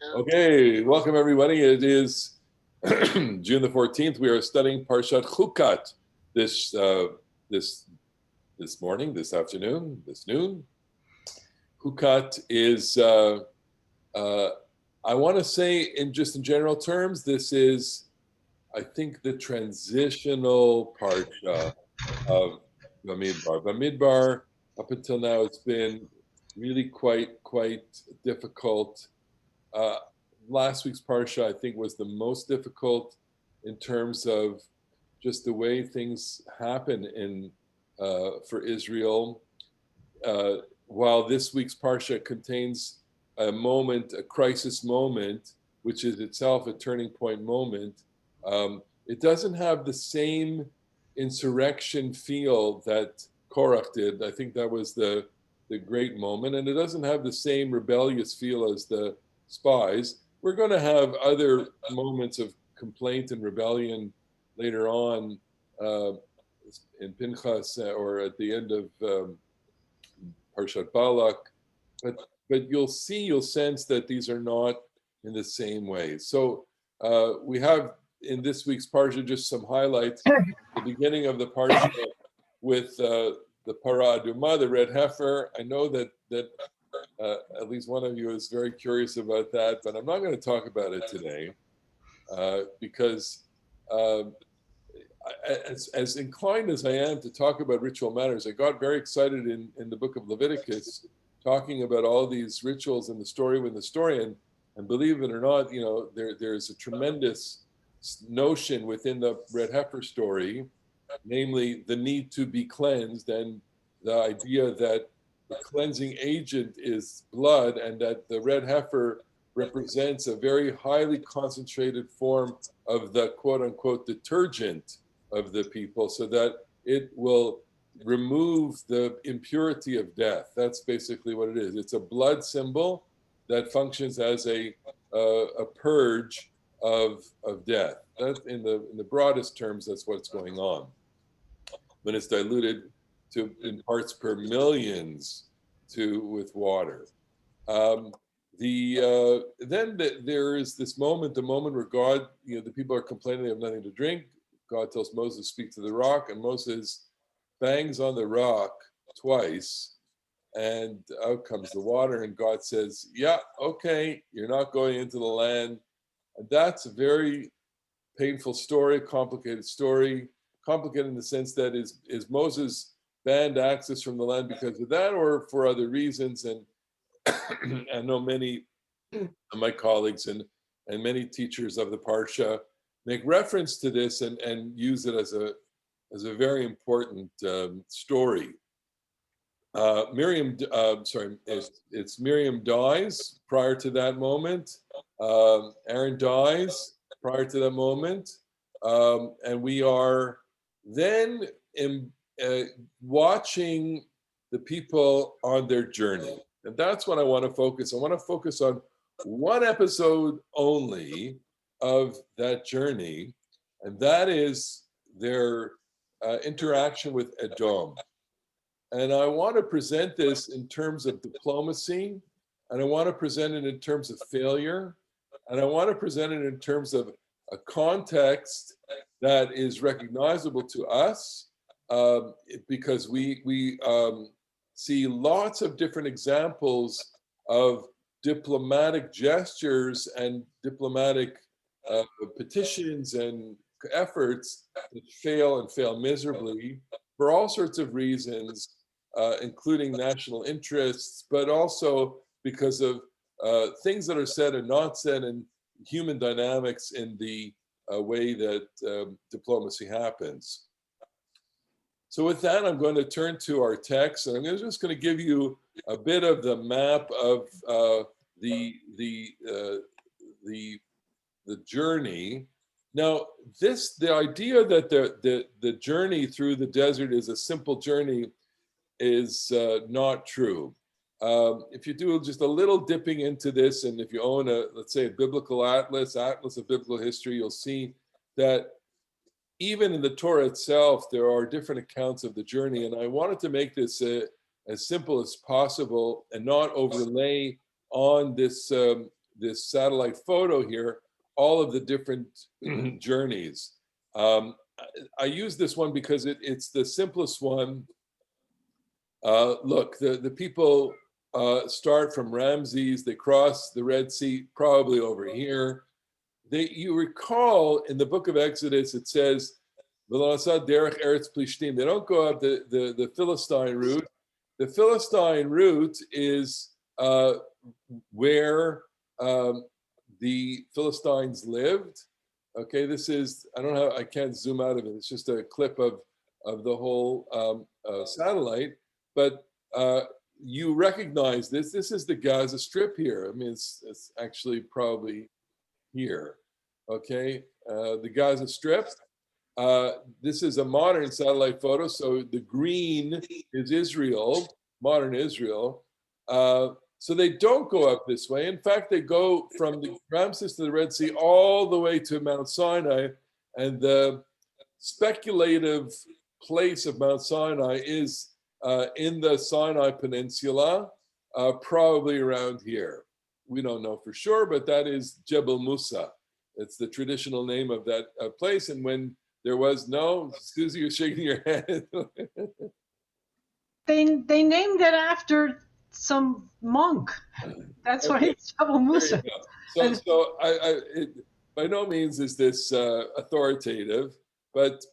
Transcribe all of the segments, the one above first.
Okay, welcome everybody. It is June the 14th. We are studying Parshat Hukat this this morning, this afternoon, this noon. Hukat is uh, I want to say in general terms, this is I think the transitional Parsha of Bamidbar. Bamidbar up until now it's been really quite difficult. Uh, Last week's parsha, I think, was the most difficult in terms of just the way things happen in for Israel. Uh, while this week's parsha contains a moment, a crisis moment, which is itself a turning point moment, it doesn't have the same insurrection feel that Korach did. I think that was the great moment, and it doesn't have the same rebellious feel as the spies. We're going to have other moments of complaint and rebellion later on uh, in Pinchas or at the end of Parshat Balak, but you'll sense that these are not in the same way. So we have in this week's parsha just some highlights. The beginning of the parsha with the Parah Adumah, the red heifer. I know that at least one of you is very curious about that, but I'm not going to talk about it today because as inclined as I am to talk about ritual matters, I got very excited in the book of Leviticus, talking about all these rituals in the story when the story, and believe it or not, there's a tremendous notion within the red heifer story, namely the need to be cleansed and the idea that the cleansing agent is blood and that the red heifer represents a very highly concentrated form of the quote unquote detergent of the people so that it will remove the impurity of death. That's basically what it is. It's a blood symbol that functions as a purge of death. That's in the broadest terms, that's what's going on. When it's diluted to in parts per millions with water. There is this moment, the moment where God, the people are complaining they have nothing to drink. God tells Moses, speak to the rock, and Moses bangs on the rock twice, and out comes the water, and God says, yeah, okay, you're not going into the land. And that's a very painful story, complicated story, complicated in the sense that is Moses banned access from the land because of that or for other reasons? And I know many of my colleagues and many teachers of the Parsha make reference to this and use it as a very important story. It's Miriam dies prior to that moment. Aaron dies prior to that moment. And we are then watching the people on their journey. And that's what I want to focus. I want to focus on one episode only of that journey, and that is their interaction with Edom. And I want to present this in terms of diplomacy, and I want to present it in terms of failure, and I want to present it in terms of a context that is recognizable to us because we see lots of different examples of diplomatic gestures and diplomatic petitions and efforts that fail and fail miserably for all sorts of reasons, including national interests, but also because of things that are said and not said and human dynamics in the way that diplomacy happens. So with that, I'm going to turn to our text, and I'm just going to give you a bit of the map of the journey. Now, the idea that the journey through the desert is a simple journey is not true. If you do just a little dipping into this, and if you own let's say a biblical atlas of biblical history, you'll see that even in the Torah itself, there are different accounts of the journey. And I wanted to make this as simple as possible and not overlay on this this satellite photo here, all of the different journeys. I use this one because it's the simplest one. Look, the people start from Ramses, they cross the Red Sea, probably over here. You recall in the book of Exodus, it says, they don't go up the Philistine route. The Philistine route is where the Philistines lived. Okay, this is, I can't zoom out of it. It's just a clip of the whole satellite, but you recognize this. This is the Gaza Strip here. I mean, it's actually probably here. Okay, the Gaza Strip. This is a modern satellite photo. So the green is Israel, modern Israel. So they don't go up this way. In fact, they go from the Ramses to the Red Sea all the way to Mount Sinai. And the speculative place of Mount Sinai is in the Sinai Peninsula, probably around here. We don't know for sure, but that is Jebel Musa. It's the traditional name of that place. And when there was no, Susie, you're shaking your head. They named it after some monk. That's why it's Jebel Musa. So by no means is this authoritative, but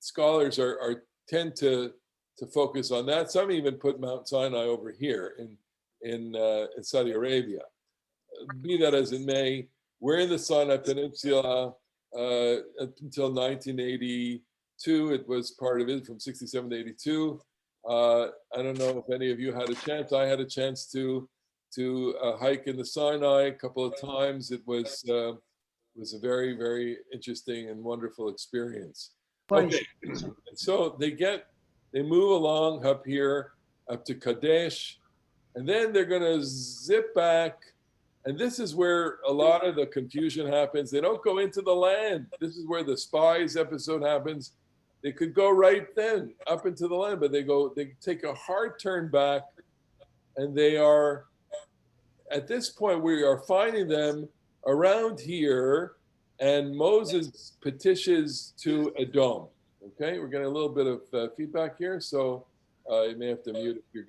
scholars tend to focus on that. Some even put Mount Sinai over here in Saudi Arabia. Be that as it may, we're in the Sinai Peninsula until 1982. It was part of it from 67 to 82. I don't know if any of you had a chance. I had a chance to hike in the Sinai a couple of times. It was a very, very interesting and wonderful experience. Okay, so they move along up here, up to Kadesh, and then they're going to zip back. And this is where a lot of the confusion happens. They don't go into the land. This is where the spies episode happens. They could go right then up into the land, but they take a hard turn back, and they are, at this point, we are finding them around here, and Moses petitions to Edom. Okay, we're getting a little bit of feedback here, so you may have to mute if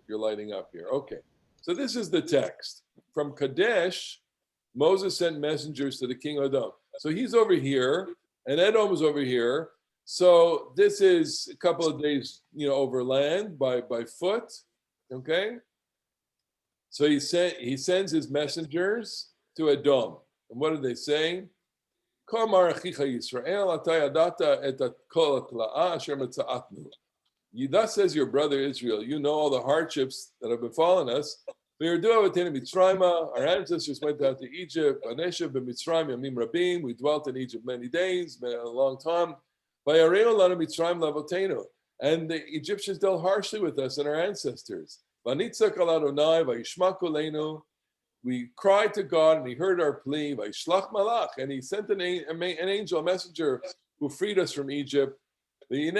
you're lighting up here. Okay, so this is the text. From Kadesh, Moses sent messengers to the king of Edom. So he's over here, and Edom is over here. So this is a couple of days, over land by foot. Okay. So he sends his messengers to Edom. And what are they saying? Thus says your brother Israel, you know all the hardships that have befallen us. Our ancestors went down to Egypt. We dwelt in Egypt many days, a long time. And the Egyptians dealt harshly with us and our ancestors. We cried to God, and he heard our plea. And he sent an angel, a messenger, who freed us from Egypt. And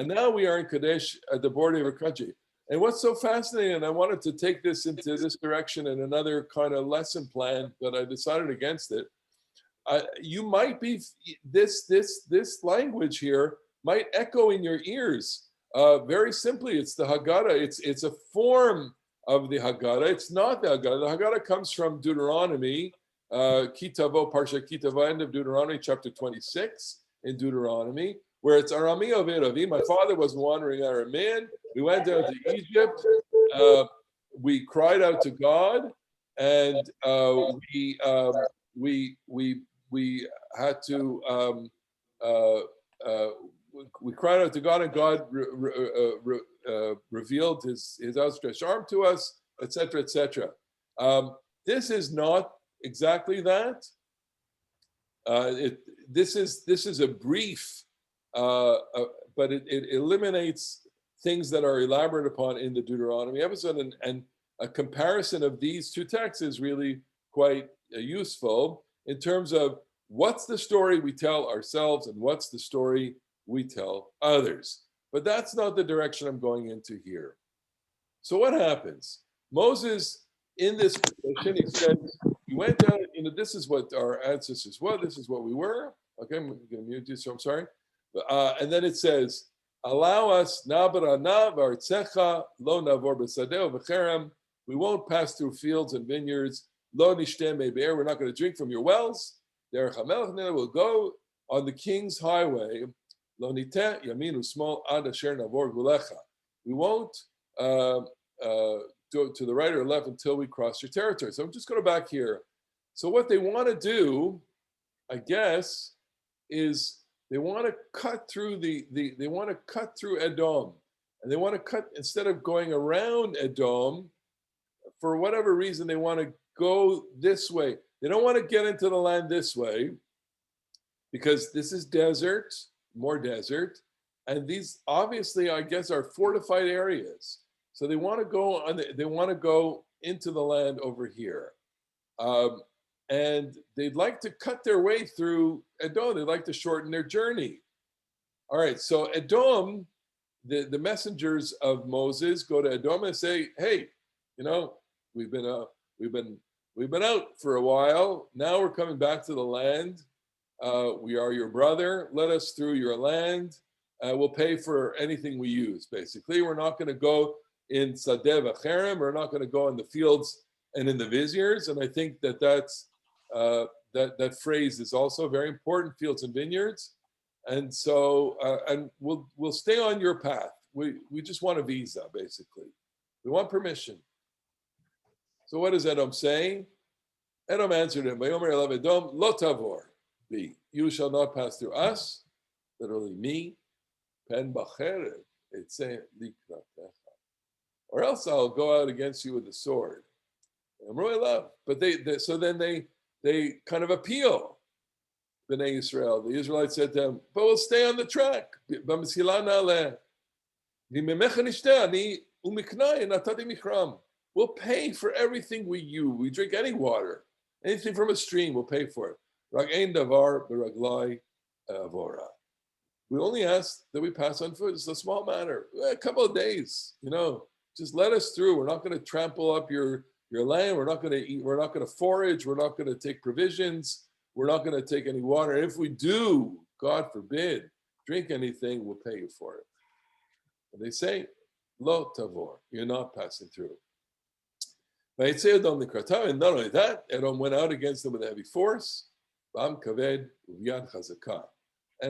now we are in Kadesh at the border of our country. And what's so fascinating, and I wanted to take this into this direction in another kind of lesson plan, but I decided against it. You might be, this language here might echo in your ears. Very simply, it's the Haggadah. It's a form of the Haggadah. It's not the Haggadah. The Haggadah comes from Deuteronomy, Kitavo, Parsha Kitavo, end of Deuteronomy, chapter 26 in Deuteronomy, where it's Arami Avi. My father was wandering Aramean. We went down to Egypt. We cried out to God, and we had to we cried out to God, and God revealed his outstretched arm to us, etc., etc. This is not exactly that. This is a brief, but it eliminates things that are elaborate upon in the Deuteronomy episode, and a comparison of these two texts is really quite useful in terms of what's the story we tell ourselves and what's the story we tell others. But that's not the direction I'm going into here. So what happens? Moses, in this position, he said, he went down, this is what our ancestors were, this is what we were. Okay, I'm going to mute you, so I'm sorry. And then it says, allow us, lo navor b'sadeh v'cherem. We won't pass through fields and vineyards. Lo nishtem me'be'er. We're not going to drink from your wells. Derech hamelech will go on the king's highway. Lo niteh yamin u'smol ad asher navor gulecha. We won't go to the right or left until we cross your territory. So I'm just going back here. So what they want to do, I guess, is they want to cut through they want to cut through Edom, and they want to cut, instead of going around Edom, for whatever reason they want to go this way. They don't want to get into the land this way because this is desert, more desert, and these obviously, I guess, are fortified areas. So they want to go on. They want to go into the land over here. And they'd like to cut their way through Edom. They'd like to shorten their journey. All right, so Edom, the messengers of Moses go to Edom and say, "Hey, we've been out for a while. Now we're coming back to the land. We are your brother. Let us through your land. We'll pay for anything we use. Basically, we're not going to go in Sadeh v'cherem. We're not going to go in the fields and in the vineyards." And I think that's that phrase is also very important, fields and vineyards. And so, and we'll stay on your path. We just want a visa, basically. We want permission. So what does Edom say? Edom answered him, Vayomer elav Edom, lo tavor bi. You shall not pass through us, literally me, pen bacheret, etze likratecha. Or else I'll go out against you with the sword. But they kind of appeal. B'nai Israel. The Israelites said to them, but we'll stay on the track. We'll pay for everything we use. We drink any water, anything from a stream, we'll pay for it. We only ask that we pass on foot. It's a small matter. A couple of days, just let us through. We're not going to trample up your land. We're not going to eat. We're not going to forage. We're not going to take provisions. We're not going to take any water. And if we do, God forbid, drink anything, we'll pay you for it. And they say, Lo tavor, you're not passing through. And not only that, Edom went out against them with a heavy force, and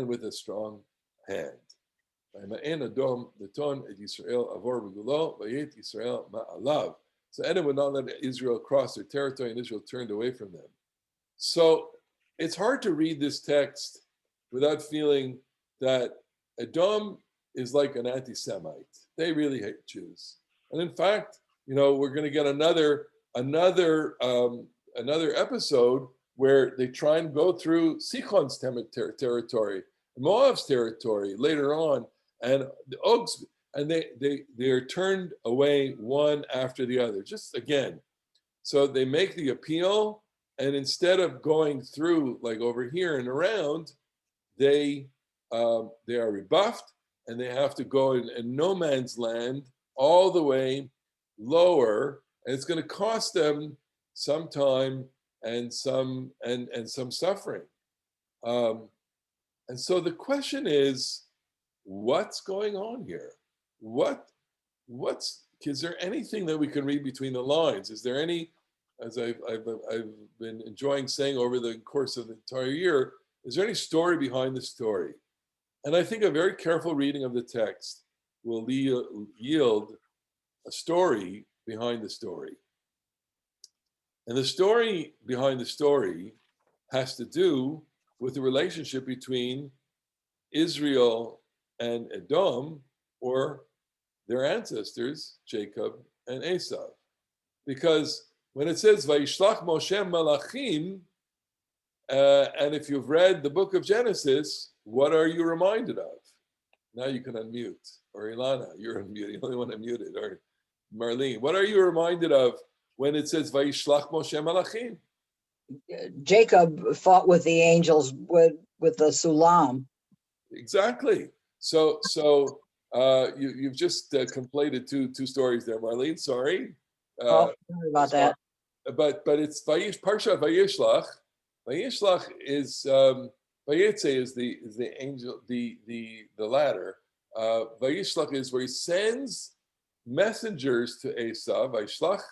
with a strong hand. So Edom would not let Israel cross their territory, and Israel turned away from them. So it's hard to read this text without feeling that Edom is like an anti-Semite. They really hate Jews. And in fact, we're going to get another episode where they try and go through Sichon's territory, Moab's territory later on, and the Ogs, and they're turned away one after the other. Just again, so they make the appeal, and instead of going through like over here and around, they are rebuffed, and they have to go in no man's land all the way lower, and it's going to cost them some time and some suffering. And so the question is, what's going on here? Is there anything that we can read between the lines? Is there any, as I've been enjoying saying over the course of the entire year, is there any story behind the story? And I think a very careful reading of the text will yield a story behind the story. And the story behind the story has to do with the relationship between Israel and Edom, or their ancestors, Jacob and Esau. Because when it says, Vayishlach Moshe Malachim, and if you've read the book of Genesis, what are you reminded of? Now you can unmute. Or Ilana, you're unmuted. You only want to mute it. Or Marlene, what are you reminded of when it says Vayishlach Moshe Malachim? Jacob fought with the angels with the Sulam. Exactly. So you've just conflated two stories there, Marlene. Sorry. Sorry about that. But it's Parsha Vayishlach. Vayishlach is Vayetze is the angel, the ladder. Vayishlach is where he sends messengers to Esau. Vayishlach,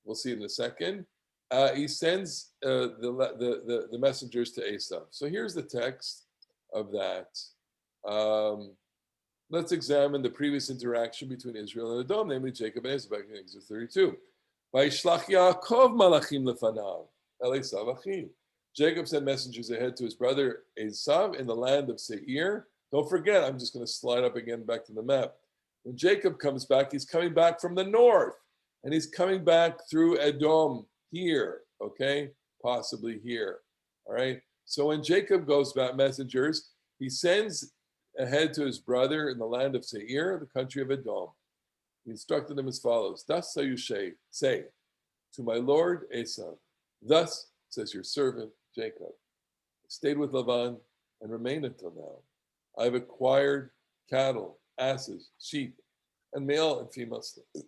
we'll see in a second. He sends the messengers to Esau. So here's the text of that. Let's examine the previous interaction between Israel and Edom, namely Jacob and Esau, back in Exodus 32. Vayishlach Yaakov malachim lefanav el Esav achiv. Jacob sent messengers ahead to his brother Esau in the land of Seir. Don't forget, I'm just going to slide up again back to the map. When Jacob comes back, he's coming back from the north, and he's coming back through Edom here, okay? Possibly here, all right? So when Jacob goes back, messengers, he sends ahead to his brother in the land of Seir, the country of Edom. He instructed them as follows: Thus say, to my lord Esau, thus says your servant Jacob, I stayed with Laban and remained until now. I've acquired cattle, asses, sheep, and male and female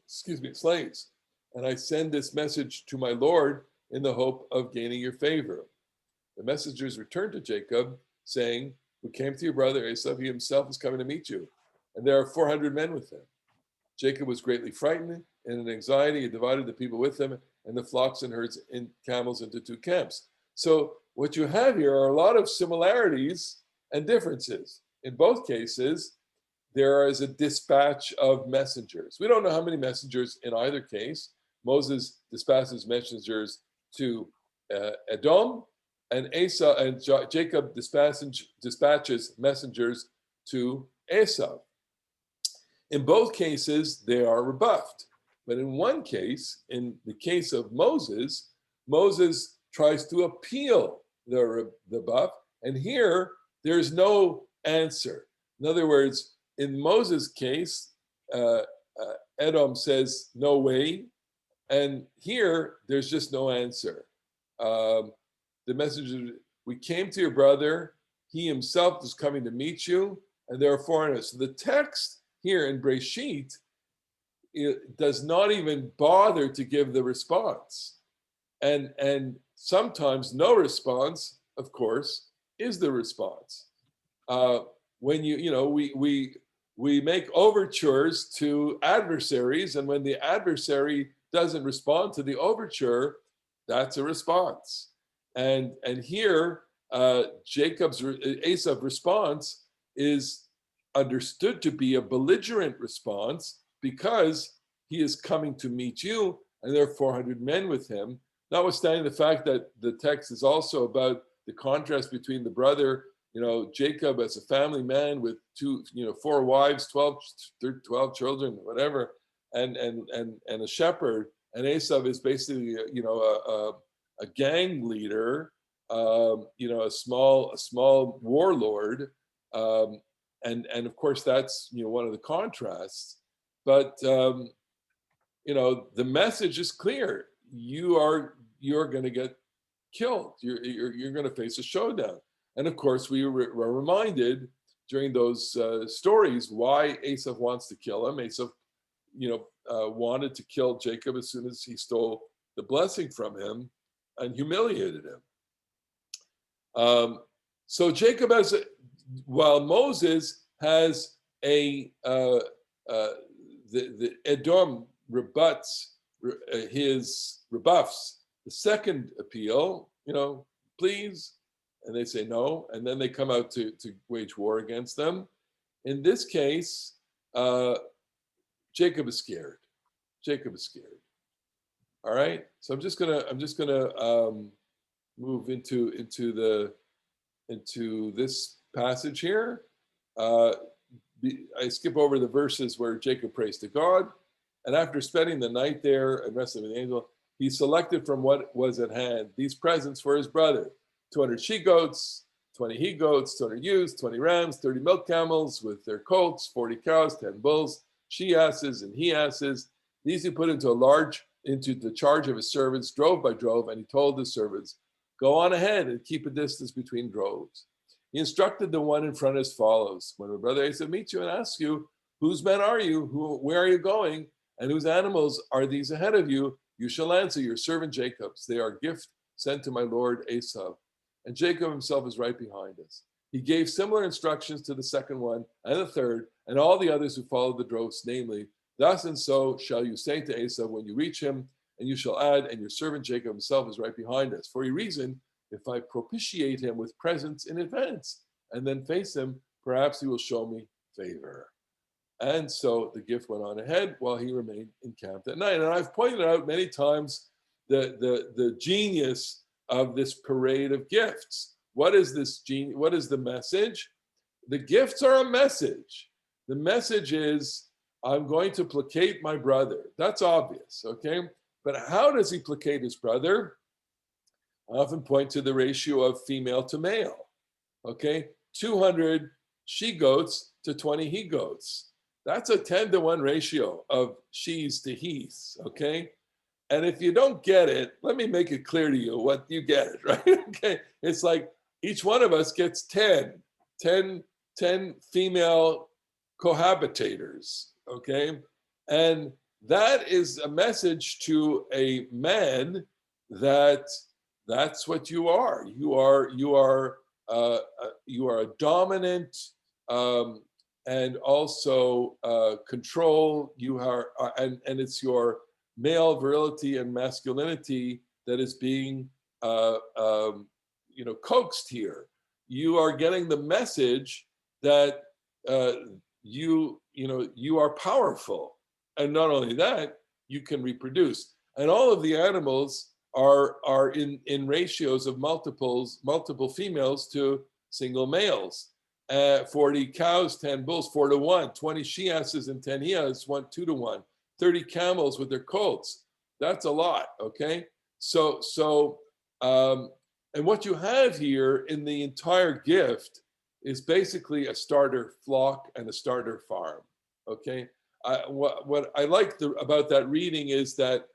slaves. And I send this message to my lord in the hope of gaining your favor. The messengers returned to Jacob, saying, we came to your brother Esau, he himself is coming to meet you, and there are 400 men with him. Jacob was greatly frightened, and in anxiety he divided the people with him and the flocks and herds and camels into two camps. So what you have here are a lot of similarities and differences. In both cases, there is a dispatch of messengers. We don't know how many messengers in either case. Moses dispatches messengers to Edom, and Esau and Jacob dispatches messengers to Esau. In both cases, they are rebuffed. But in one case, in the case of Moses, Moses tries to appeal the rebuff, and here there's no answer. In other words, in Moses' case, Edom says, no way, and here there's just no answer. The messenger, we came to your brother, he himself is coming to meet you, and there are foreigners. So the text here in Breshit, it does not even bother to give the response. And sometimes no response, of course, is the response. When we make overtures to adversaries, and when the adversary doesn't respond to the overture, that's a response. And here, Esau's response is understood to be a belligerent response because he is coming to meet you, and there are 400 men with him, notwithstanding the fact that the text is also about the contrast between the brother, Jacob as a family man with 4 wives, 12 children, whatever, and a shepherd, and Esau is basically, a gang leader, a small warlord, and of course that's one of the contrasts. But the message is clear: you're going to get killed. You're going to face a showdown. And of course, we were reminded during those stories why Esau wants to kill him. Esau, wanted to kill Jacob as soon as he stole the blessing from him and humiliated him. So Jacob while Moses has the Edom rebuffs the second appeal, please, and they say no, and then they come out to wage war against them. In this case, Jacob is scared. All right, so I'm just gonna move into this passage here. I skip over the verses where Jacob prays to God, and after spending the night there and wrestling with the angel, he selected from what was at hand these presents for his brother: 200 she-goats, 20 he-goats, 200 ewes, 20 rams, 30 milk camels with their colts, 40 cows, 10 bulls, she-asses and he-asses. These he put into the charge of his servants, drove by drove, and he told the servants, go on ahead and keep a distance between droves. He instructed the one in front as follows: when my brother Esau meets you and asks you, whose men are you? Where are you going? And whose animals are these ahead of you? You shall answer, your servant Jacob's. They are gift sent to my lord Esau. And Jacob himself is right behind us. He gave similar instructions to the second one and the third, and all the others who followed the droves, namely, thus and so shall you say to Esau when you reach him, and you shall add, and your servant Jacob himself is right behind us. For a reason, if I propitiate him with presents in advance, and then face him, perhaps he will show me favor. And so the gift went on ahead while he remained encamped at night. And I've pointed out many times the genius of this parade of gifts. What is this genius? What is the message? The gifts are a message. The message is, I'm going to placate my brother. That's obvious, okay? But how does he placate his brother? I often point to the ratio of female to male, okay? 200 she-goats to 20 he-goats. That's a 10-to-1 ratio of she's to he's, okay? And if you don't get it, let me make it clear to you what you get it, right? Okay, it's like each one of us gets 10 female cohabitators, okay? And that is a message to a man that that's what you are. You are a dominant and also control. You are, and it's your male virility and masculinity that is being, coaxed here. You are getting the message that you are powerful, and not only that, you can reproduce. And all of the animals are in ratios of multiple females to single males. 40 cows, 10 bulls, 4-to-1, 20 she-asses and 10 he-asses, 2-to-1, 30 camels with their colts. That's a lot, okay? And what you have here in the entire gift is basically a starter flock and a starter farm, okay? What I like about that reading is that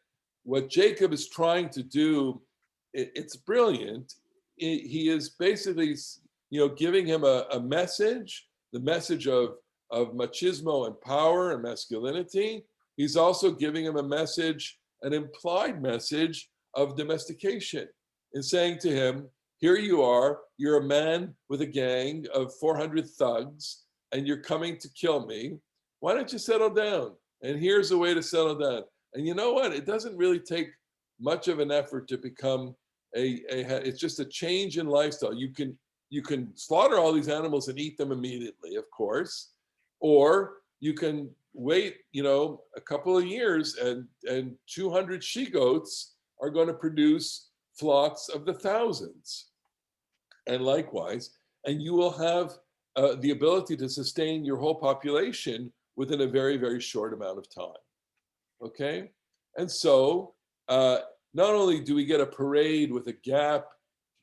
what Jacob is trying to do, it's brilliant. He is basically, giving him a message, the message of machismo and power and masculinity. He's also giving him a message, an implied message of domestication, in saying to him, here you are, you're a man with a gang of 400 thugs, and you're coming to kill me. Why don't you settle down? And here's a way to settle down. And you know what? It doesn't really take much of an effort to become it's just a change in lifestyle. You can slaughter all these animals and eat them immediately, of course, or you can wait, a couple of years and 200 she-goats are going to produce flocks of the thousands. And likewise, and you will have the ability to sustain your whole population within a very, very short amount of time. Okay? And so not only do we get a parade with a gap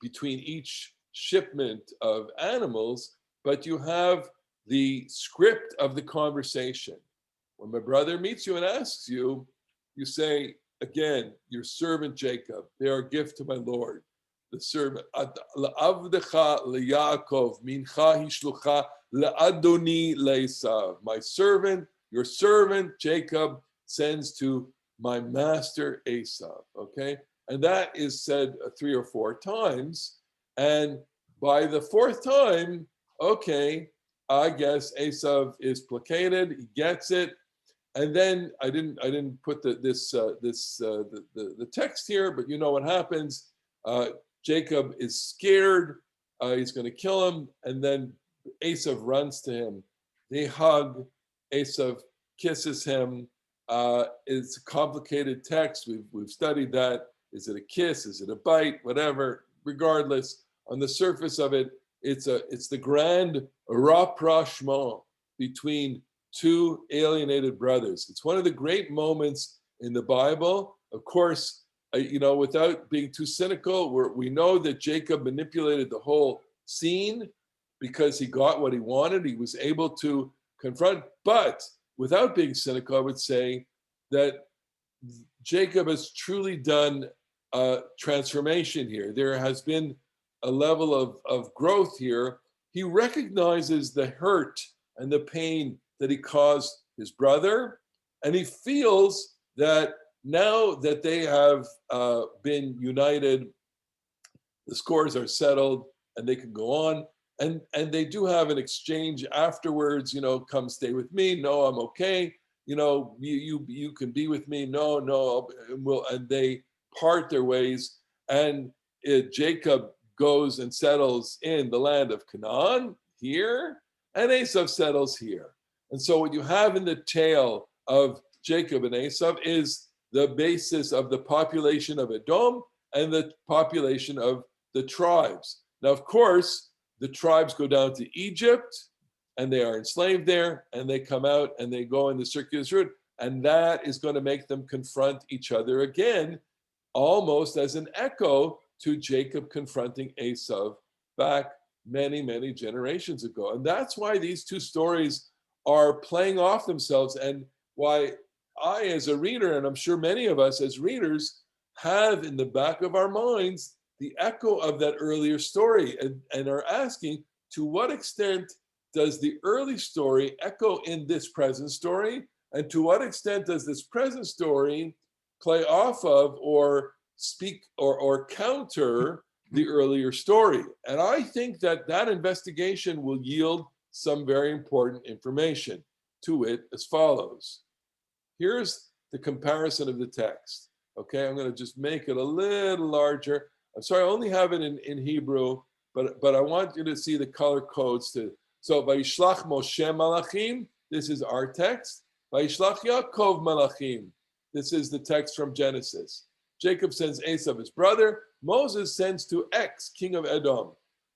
between each shipment of animals, but you have the script of the conversation. When my brother meets you and asks you, you say, again, your servant Jacob, they are a gift to my Lord. The servant, L'avdecha leYaakov, mincha hishlucha leAdoni leEsav. My servant, your servant Jacob sends to my master Esau, okay? And that is said 3 or 4 times. And by the 4th time, okay, I guess Esau is placated, he gets it. And then I didn't put the text here, but you know what happens. Jacob is scared, he's going to kill him, and then Esau runs to him. They hug, Esau kisses him. It's a complicated text. We've studied that. Is it a kiss? Is it a bite? Whatever. Regardless, on the surface of it, it's the grand rapprochement between 2 alienated brothers. It's one of the great moments in the Bible. Of course, without being too cynical, we know that Jacob manipulated the whole scene because he got what he wanted. He was able to confront, but without being cynical, I would say that Jacob has truly done a transformation here. There has been a level of growth here. He recognizes the hurt and the pain that he caused his brother, And he feels that now that they have been united, the scores are settled and they can go on. And they do have an exchange afterwards, come stay with me. No, I'm okay. You can be with me. No, and they part their ways. And Jacob goes and settles in the land of Canaan here, and Esau settles here. And so what you have in the tale of Jacob and Esau is the basis of the population of Edom and the population of the tribes. Now, of course, the tribes go down to Egypt and they are enslaved there, and they come out and they go in the circuitous route, and that is going to make them confront each other again, almost as an echo to Jacob confronting Esau back many, many generations ago. And that's why these two stories are playing off themselves, and why I, as a reader, and I'm sure many of us as readers, have in the back of our minds the echo of that earlier story, and are asking, to what extent does the early story echo in this present story? And to what extent does this present story play off of or speak or counter the earlier story? And I think that investigation will yield some very important information, to it as follows. Here's the comparison of the text. Okay, I'm going to just make it a little larger. I'm sorry, I only have it in Hebrew, but I want you to see the color codes too. So, Vayishlach Moshe Malachim, this is our text. Vayishlach Yaakov Malachim, this is the text from Genesis. Jacob sends Esau, his brother. Moses sends to X, king of Edom.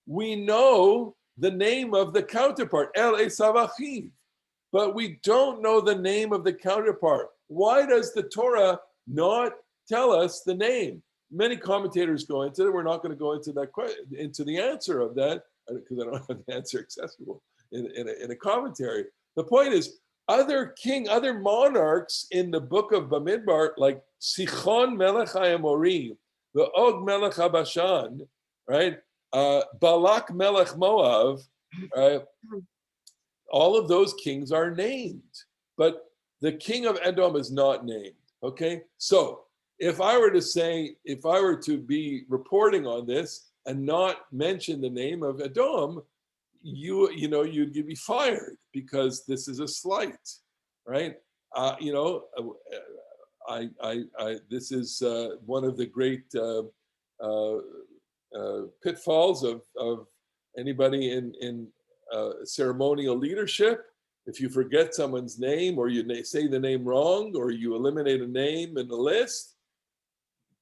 We know the name of the counterpart, El Esav Achiv, but we don't know the name of the counterpart. Why does the Torah not tell us the name? Many commentators go into it. We're not going to go into that into the answer of that, because I don't have the answer accessible in a commentary. The point is, other monarchs in the book of Bamidbar, like Sichon Melech HaAmori, the Og Melech HaBashan, right? Balak Melech Moav, right? All of those kings are named, but the king of Edom is not named. Okay, so if I were to be reporting on this and not mention the name of Edom, you'd be fired, because this is a slight, right? This is one of the great pitfalls of anybody in ceremonial leadership. If you forget someone's name, or you say the name wrong, or you eliminate a name in the list,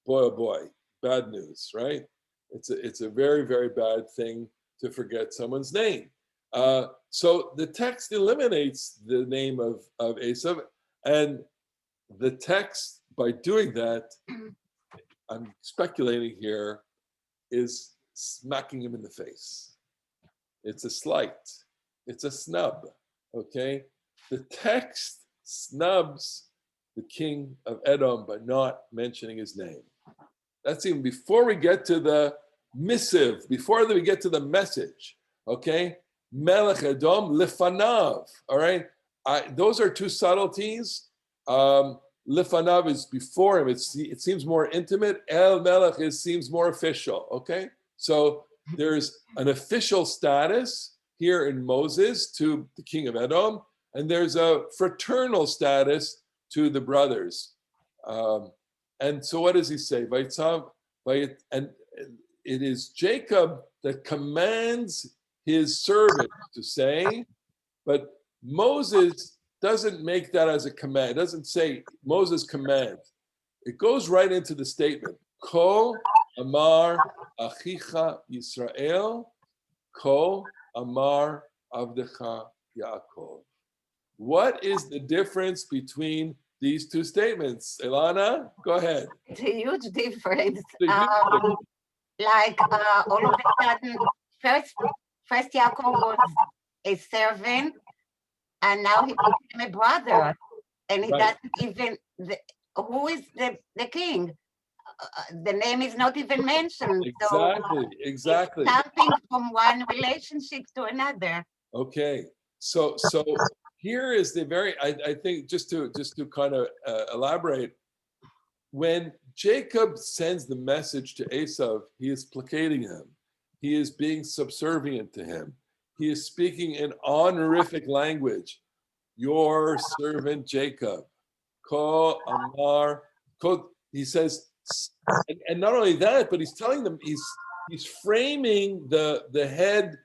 boy, oh boy, bad news, right? It's a very, very bad thing to forget someone's name. So the text eliminates the name of Esau, and the text, by doing that, I'm speculating here, is smacking him in the face. It's a slight. It's a snub, okay? The text snubs the king of Edom by not mentioning his name. That's even before we get to the missive, before we get to the message, okay? Melech Edom lefanav, all right? Those are two subtleties. Lefanav is before him. It seems more intimate. El Melech seems more official, okay? So there's an official status here in Moses to the king of Edom, and there's a fraternal status to the brothers. And so what does he say? And it is Jacob that commands his servant to say, but Moses doesn't make that as a command. It doesn't say Moses commands. It goes right into the statement. Ko amar achicha Yisrael, ko amar avdecha Yaakov. What is the difference between these two statements? Elana, go ahead. It's a huge difference. It's a huge difference. All of a sudden, first Yaakov was a servant, and now he became a brother, and he Right. doesn't even. Who is the king? The name is not even mentioned. Exactly. It's jumping from one relationship to another. Okay, so here is the very, I think, just to kind of elaborate, when Jacob sends the message to Esau, he is placating him. He is being subservient to him. He is speaking in honorific language. Your servant Jacob. Ko Amar. He says, and not only that, but he's telling them, he's framing the head,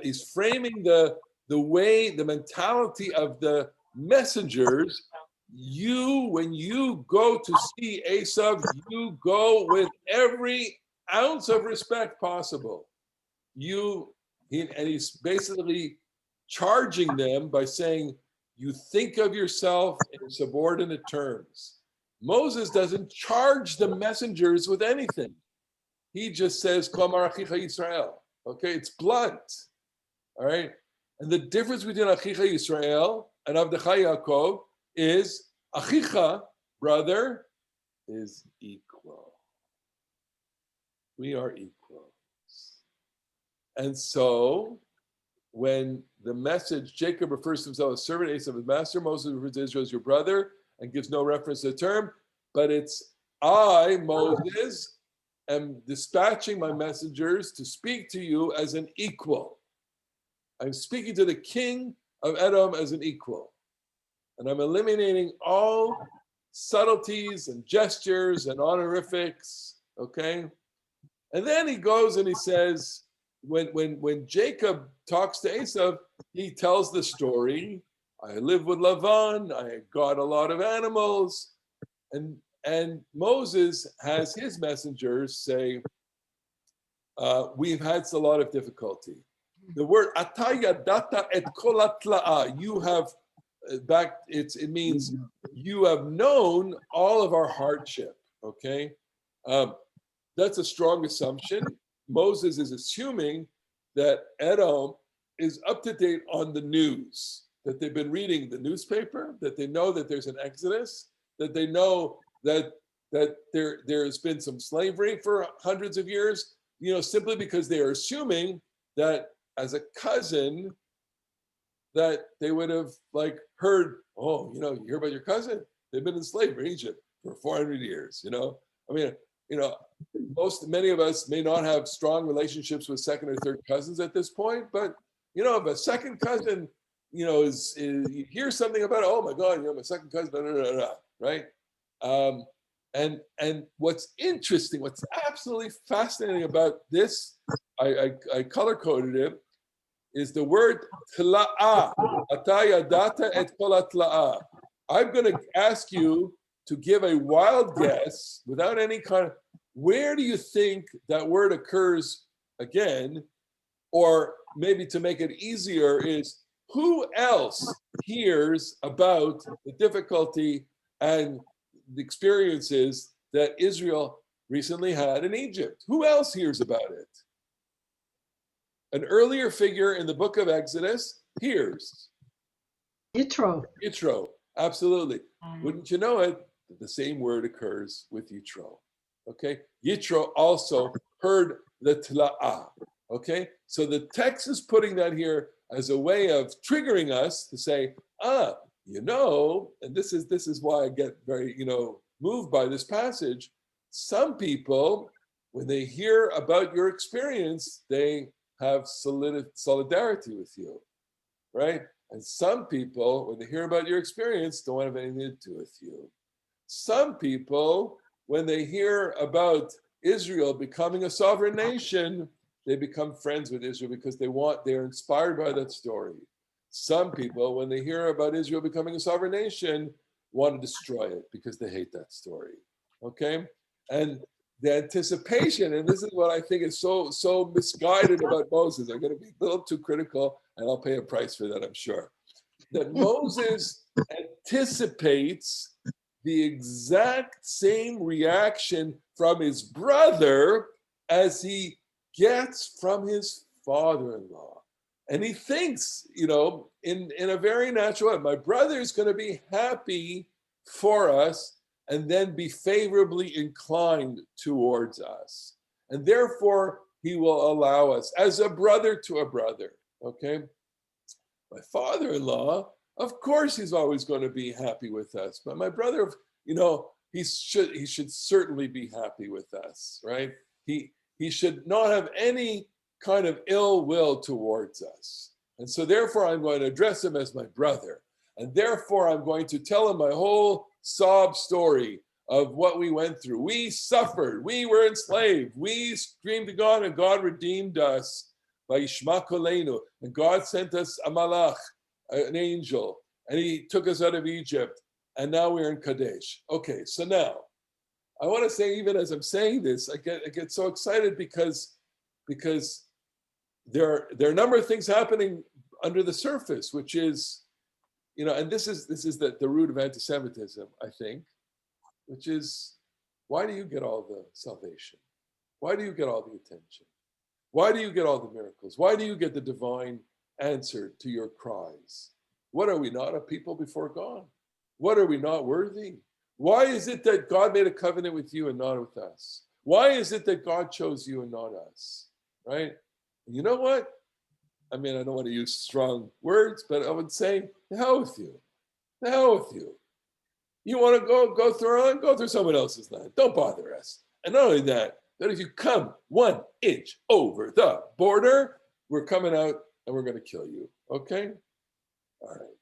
he's framing the way, the mentality of the messengers. When you go to see Esau, you go with every ounce of respect possible. And he's basically charging them by saying, you think of yourself in subordinate terms. Moses doesn't charge the messengers with anything. He just says, Klamar Achicha Yisrael. Okay, it's blunt. All right. And the difference between Achicha Yisrael and Avdecha Yaakov is Achicha, brother, is equal. We are equals. And so when the message, Jacob refers to himself as servant, Esau as master, Moses refers to Israel as your brother and gives no reference to the term, but it's I, Moses, am dispatching my messengers to speak to you as an equal. I'm speaking to the king of Edom as an equal. And I'm eliminating all subtleties and gestures and honorifics, okay? And then he goes and he says, when Jacob talks to Esau, he tells the story. I live with Lavan, I got a lot of animals. And Moses has his messengers say, we've had a lot of difficulty. The word ataya data et kolatla'a, you have it means you have known all of our hardship, okay? That's a strong assumption. Moses is assuming that Edom is up to date on the news, that they've been reading the newspaper, that they know that there's an exodus, that they know that there's been some slavery for hundreds of years, simply because they are assuming that as a cousin, that they would have heard, you hear about your cousin? They've been enslaved in Egypt for 400 years, many of us may not have strong relationships with second or third cousins at this point, but if a second cousin, is you hear something about, oh my God, my second cousin, right? And what's interesting, what's absolutely fascinating about this, I color coded it, is the word tla'ah. Ataya data et kolatla'a. I'm going to ask you to give a wild guess without any kind of, where do you think that word occurs again? Or maybe to make it easier is, who else hears about the difficulty and the experiences that Israel recently had in Egypt? Who else hears about it? An earlier figure in the book of Exodus hears. Yitro. Yitro, absolutely. Wouldn't you know it? The same word occurs with Yitro. Okay, Yitro also heard the tla'ah. Okay, so the text is putting that here as a way of triggering us to say, and this is why I get very, moved by this passage. Some people, when they hear about your experience, they have solidarity with you, right? And some people, when they hear about your experience, don't want to have anything to do with you. Some people, when they hear about Israel becoming a sovereign nation, they become friends with Israel because they're inspired by that story. Some people, when they hear about Israel becoming a sovereign nation, want to destroy it because they hate that story. Okay? And the anticipation, and this is what I think is so misguided about Moses. I'm going to be a little too critical, and I'll pay a price for that, I'm sure. That Moses anticipates the exact same reaction from his brother as he gets from his father-in-law. And he thinks, in a very natural way, my brother is going to be happy for us and then be favorably inclined towards us. And therefore, he will allow us as a brother to a brother, okay? My father-in-law Of course he's always going to be happy with us. But my brother, he should certainly be happy with us, right? He should not have any kind of ill will towards us. And so therefore I'm going to address him as my brother. And therefore I'm going to tell him my whole sob story of what we went through. We suffered, we were enslaved, we screamed to God and God redeemed us. Vayishma koleinu. And God sent us a malach, an angel, and he took us out of Egypt. And now we're in Kadesh. Okay, so now I want to say, even as I'm saying this, I get so excited because there are a number of things happening under the surface, which is, and this is the root of anti-Semitism, I think, which is, why do you get all the salvation? Why do you get all the attention? Why do you get all the miracles? Why do you get the divine answer to your cries? What, are we not a people before God? What, are we not worthy? Why is it that God made a covenant with you and not with us? Why is it that God chose you and not us? Right? And you know what? I mean, I don't want to use strong words, but I would say, the hell with you. The hell with you. You want to go through our land? Go through someone else's land. Don't bother us. And not only that, that if you come 1 inch over the border, we're coming out and we're going to kill you. Okay? All right.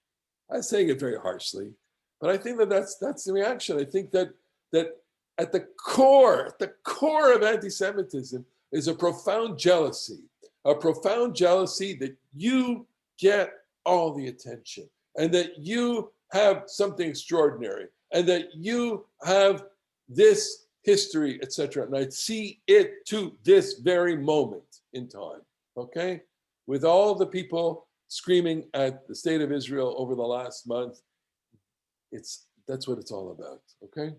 I'm saying it very harshly, but I think that's the reaction. I think that at the core of anti-Semitism is a profound jealousy that you get all the attention and that you have something extraordinary and that you have this history, etc. And I see it to this very moment in time, okay? With all the people screaming at the state of Israel over the last month, that's what it's all about, okay?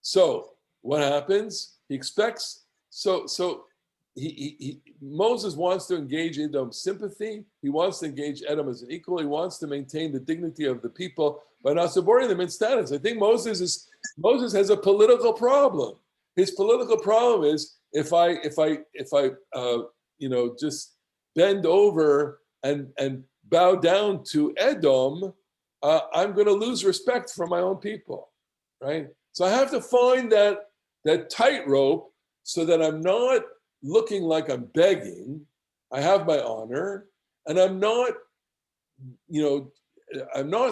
So what happens? He expects, Moses wants to engage Edom's sympathy. He wants to engage Edom as an equal. He wants to maintain the dignity of the people by not subordinating them in status. I think Moses has a political problem. His political problem is if I just bend over and bow down to Edom, I'm going to lose respect for my own people, right? So I have to find that tightrope so that I'm not looking like I'm begging. I have my honor, and I'm not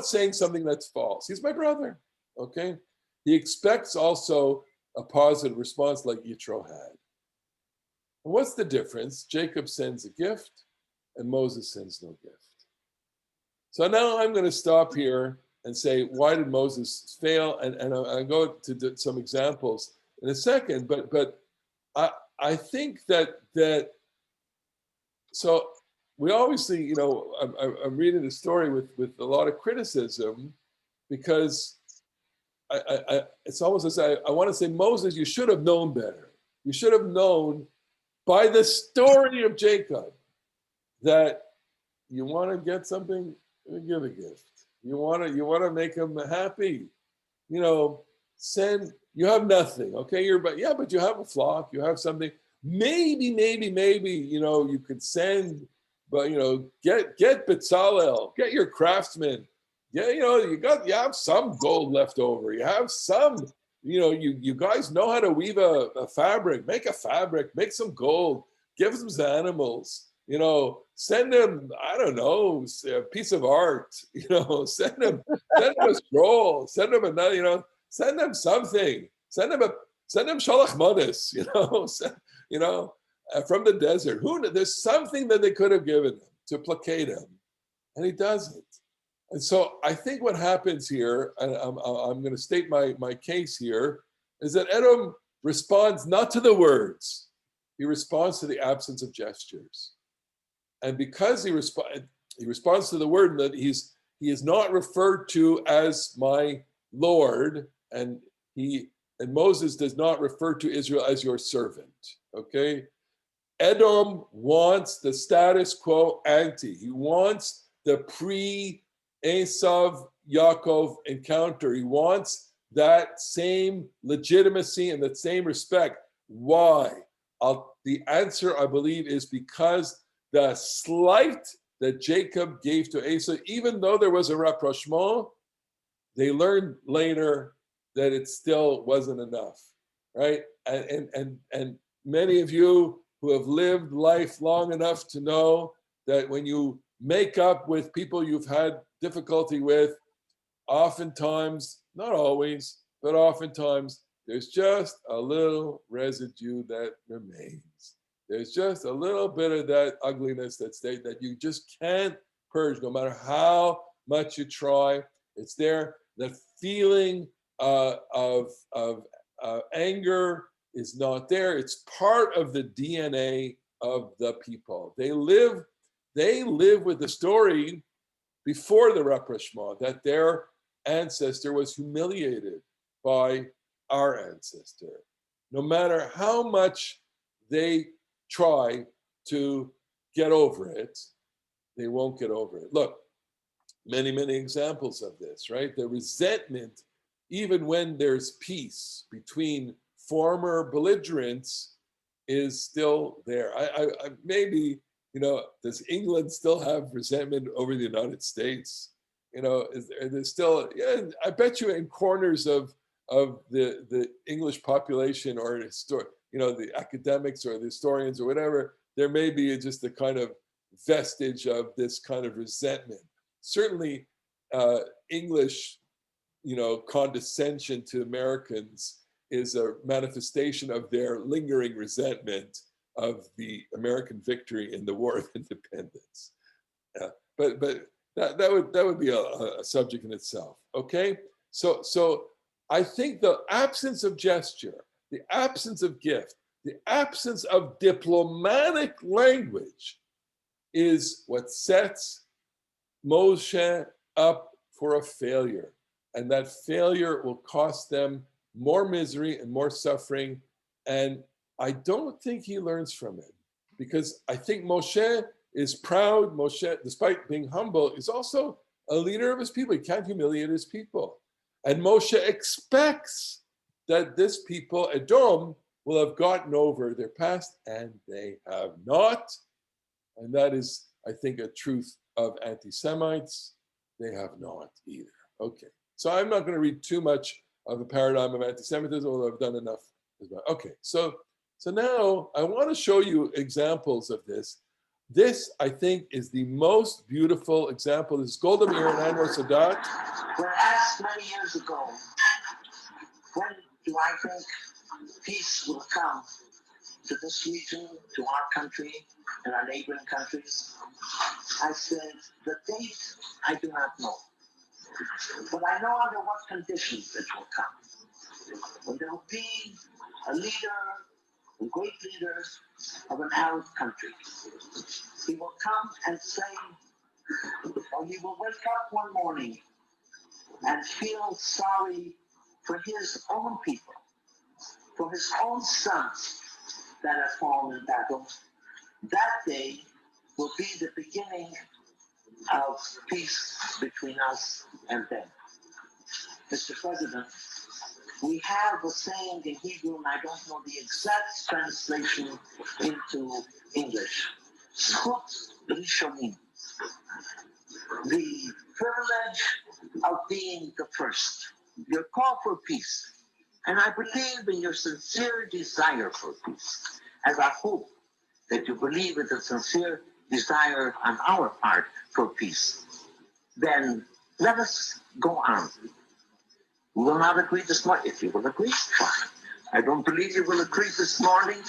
saying something that's false. He's my brother, okay? He expects also a positive response like Yitro had. And what's the difference? Jacob sends a gift, and Moses sends no gift. So now I'm going to stop here and say, why did Moses fail? And I'll go to some examples in a second, but I think that so we obviously, I'm reading the story with a lot of criticism because it's almost as I want to say, Moses, you should have known better. You should have known by the story of Jacob that you want to get something, give a gift. You want to make him happy. You have nothing, okay? But you have a flock, you have something. Maybe, you could send, but get Bezalel, get your craftsmen. Yeah, you have some gold left over. You have some, you guys know how to weave a fabric. Make a fabric, make some gold, give them some animals. Send them, I don't know, a piece of art. Send them a scroll. Send them another. Send them something. Send them shalach manas. From the desert. There's something that they could have given him to placate him, and he doesn't. And so I think what happens here, and I'm going to state my case here, is that Edom responds not to the words, he responds to the absence of gestures. And because he responds to the word that he is not referred to as my Lord, and Moses does not refer to Israel as your servant. Okay, Edom wants the status quo ante. He wants the pre-Esau Yaakov encounter. He wants that same legitimacy and that same respect. Why? The answer, I believe, is because the slight that Jacob gave to Esau, even though there was a rapprochement, they learned later that it still wasn't enough, right? And many of you who have lived life long enough to know that when you make up with people you've had difficulty with, oftentimes, not always, but oftentimes, there's just a little residue that remains. There's just a little bit of that ugliness that you just can't purge, no matter how much you try. It's there. That feeling of anger is not there. It's part of the DNA of the people. They live with the story before the rapprochement that their ancestor was humiliated by our ancestor. No matter how much they try to get over it, they won't get over it. Look, many examples of this, right? The resentment, even when there's peace between former belligerents, is still there. I maybe, does England still have resentment over the United States? There's still, yeah, I bet you in corners of the English population or the academics or the historians or whatever, there may be just a kind of vestige of this kind of resentment. Certainly, English, condescension to Americans is a manifestation of their lingering resentment of the American victory in the War of Independence. But that would be a subject in itself. Okay, so I think the absence of gesture, the absence of gift, the absence of diplomatic language is what sets Moshe up for a failure. And that failure will cost them more misery and more suffering. And I don't think he learns from it, because I think Moshe is proud. Moshe, despite being humble, is also a leader of his people. He can't humiliate his people. And Moshe expects that this people, Edom, will have gotten over their past, and they have not. And that is, I think, a truth of anti-Semites. They have not either. Okay, so I'm not going to read too much of the paradigm of anti-Semitism, although I've done enough as well. Okay, so now I want to show you examples of this. This, I think, is the most beautiful example. This is Golda Meir and Anwar Sadat. When asked many years ago, when do I think peace will come to this region, to our country, and our neighboring countries, I said, the date I do not know. But I know under what conditions it will come. When there will be a leader, a great leader of an Arab country. He will come and say, or he will wake up one morning and feel sorry for his own people, for his own sons that have fallen in battle. That day will be the beginning of peace between us and them. Mr. President, we have a saying in Hebrew, and I don't know the exact translation into English. Zchut Rishonim, the privilege of being the first. Your call for peace, and I believe in your sincere desire for peace, as I hope that you believe in the sincere desire on our part for peace. Then let us go on. We will not agree this morning. If you will agree, fine. I don't believe you will agree this morning.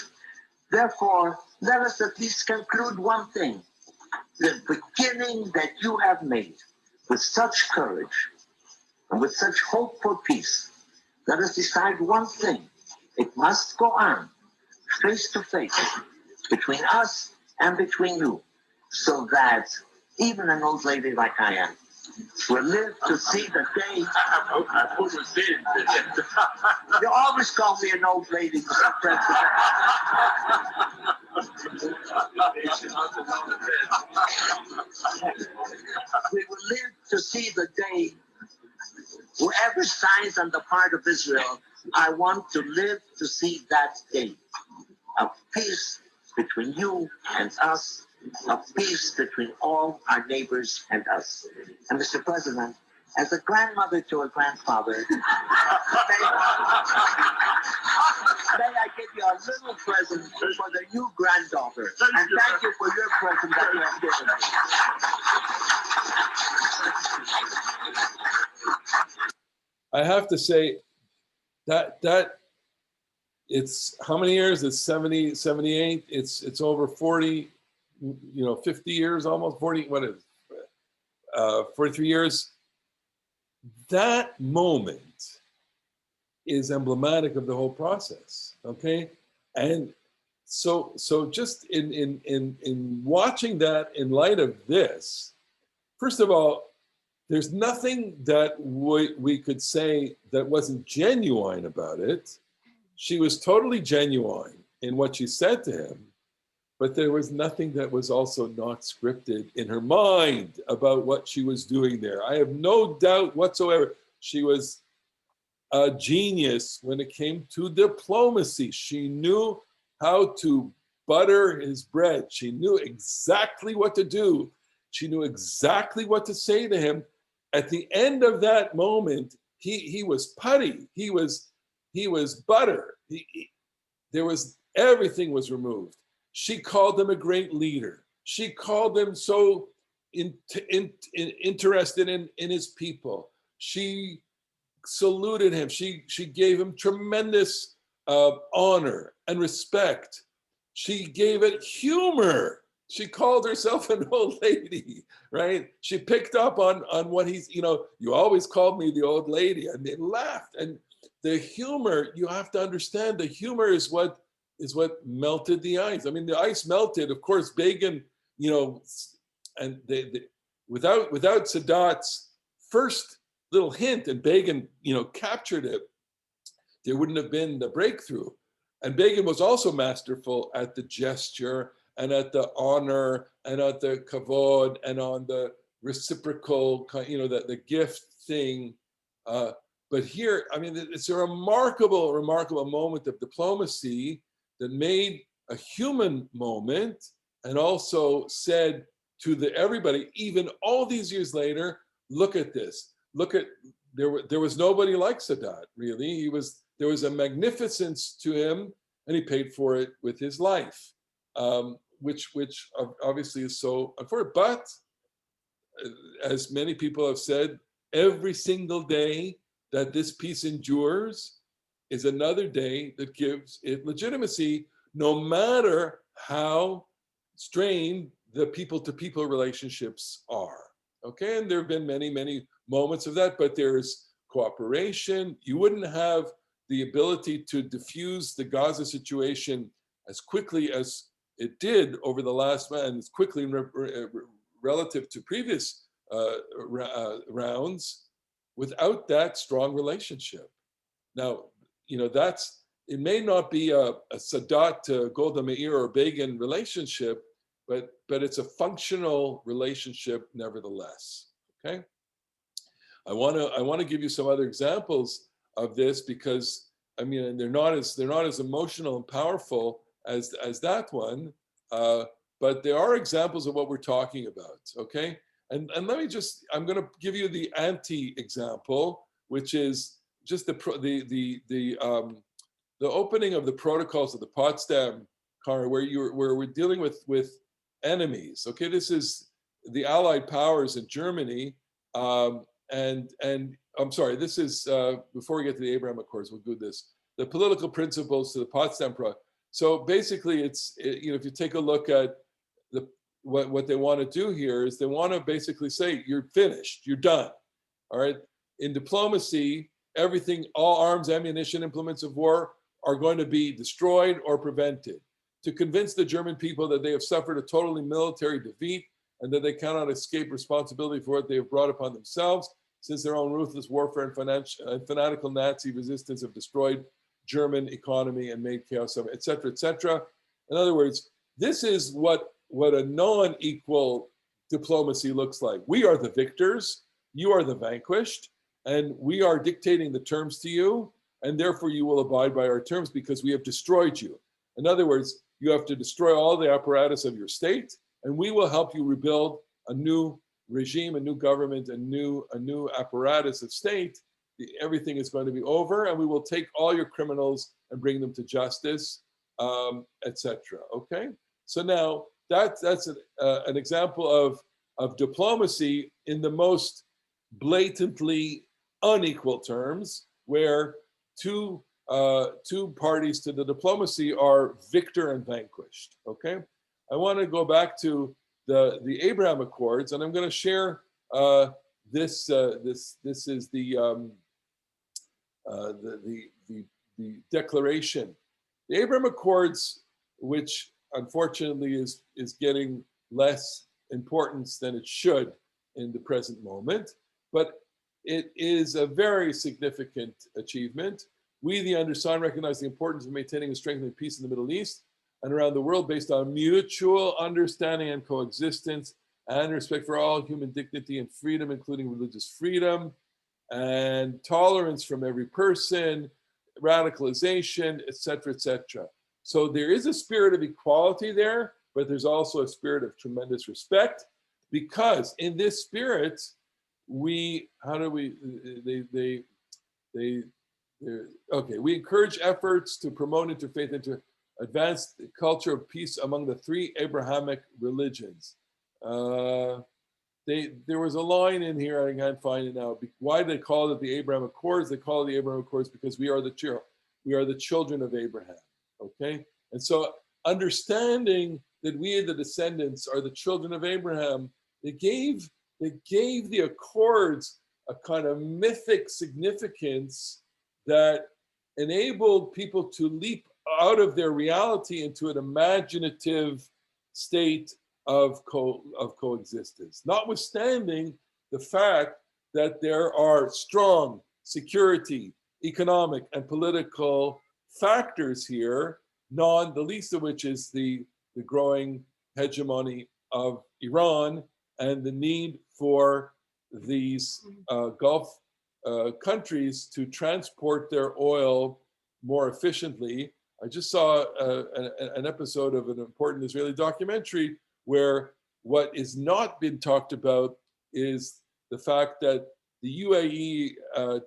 Therefore, let us at least conclude one thing. The beginning that you have made with such courage and with such hope for peace, let us decide one thing. It must go on face to face between us and between you, so that even an old lady like I am will live to see the day. You always call me an old lady, Mr. President. We will live to see the day. Whoever signs on the part of Israel, I want to live to see that day of peace between you and us of peace between all our neighbors and us. And Mr. President, as a grandmother to a grandfather, may I give you a little present for the new granddaughter. And thank you for your present that you have given me. I have to say that it's how many years? It's 70, 78. It's over 40, 50 years, almost 40. What is 43 years? That moment is emblematic of the whole process. Okay, and so just in watching that in light of this, first of all, there's nothing that we could say that wasn't genuine about it. She was totally genuine in what she said to him, but there was nothing that was also not scripted in her mind about what she was doing there. I have no doubt whatsoever she was a genius when it came to diplomacy. She knew how to butter his bread. She knew exactly what to do. She knew exactly what to say to him. At the end of that moment, he was putty. He was butter. There was everything was removed. She called him a great leader. She called him so interested in his people. She saluted him. She gave him tremendous honor and respect. She gave it humor. She called herself an old lady, right? She picked up on what he's, you always called me the old lady, and they laughed. And the humor, you have to understand, the humor is what melted the ice. I mean, the ice melted. Of course, Begin, and without Sadat's first little hint, and Begin, captured it, there wouldn't have been the breakthrough. And Begin was also masterful at the gesture and at the honor and at the kavod and on the reciprocal, the gift thing. But here, I mean, it's a remarkable moment of diplomacy that made a human moment, and also said to everybody, even all these years later, look at this. There was nobody like Sadat, really. There was a magnificence to him, and he paid for it with his life, which obviously is so unfortunate. But as many people have said, every single day that this peace endures is another day that gives it legitimacy, no matter how strained the people-to-people relationships are. Okay, and there have been many, many moments of that, but there's cooperation. You wouldn't have the ability to diffuse the Gaza situation as quickly as it did over the last month, and as quickly relative to previous rounds, without that strong relationship. Now, it may not be a Sadat to Golda Meir or Begin relationship, but it's a functional relationship nevertheless. Okay, I want to give you some other examples of this, because I mean, they're not as emotional and powerful as that one, but there are examples of what we're talking about. Okay, and let me I'm going to give you the anti-example, which is just the opening of the protocols of the Potsdam Congress, where we're dealing with enemies. Okay, this is the Allied powers in Germany, and I'm sorry, this is before we get to the Abraham Accords, we'll do this. The political principles to the Potsdam Pro. So basically, if you take a look at what they want to do here, is they want to basically say, you're finished, you're done. All right. In diplomacy, everything, all arms, ammunition, implements of war are going to be destroyed or prevented, to convince the German people that they have suffered a totally military defeat and that they cannot escape responsibility for what they have brought upon themselves, since their own ruthless warfare and fanatical Nazi resistance have destroyed German economy and made chaos of it, et cetera, et cetera. In other words, this is what a non-equal diplomacy looks like. We are the victors, you are the vanquished, and we are dictating the terms to you, and therefore you will abide by our terms because we have destroyed you. In other words, you have to destroy all the apparatus of your state, and we will help you rebuild a new regime, a new government, a new apparatus of state. Everything is going to be over, and we will take all your criminals and bring them to justice, etc. Okay, so now that's an example of diplomacy in the most blatantly unequal terms, where two parties to the diplomacy are victor and vanquished. Okay, I want to go back to the Abraham Accords, and I'm going to share this. This is the declaration. The Abraham Accords, which unfortunately is getting less importance than it should in the present moment, but it is a very significant achievement. We, the undersigned, recognize the importance of maintaining and strengthening peace in the Middle East and around the world based on mutual understanding and coexistence and respect for all human dignity and freedom, including religious freedom and tolerance from every person, radicalization, etc., etc. So there is a spirit of equality there, but there's also a spirit of tremendous respect, because in this spirit, we encourage efforts to promote interfaith and to advance the culture of peace among the three Abrahamic religions. There was a line in here, I can't find it now. Why do they call it the Abraham Accords? They call it the Abraham Accords because we are the children of Abraham. Okay, and so understanding that we, the descendants, are the children of Abraham, they gave the Accords a kind of mythic significance that enabled people to leap out of their reality into an imaginative state of coexistence, notwithstanding the fact that there are strong security, economic, and political factors here, the least of which is the growing hegemony of Iran and the need for these Gulf countries to transport their oil more efficiently. I just saw an episode of an important Israeli documentary where what is not been talked about is the fact that the UAE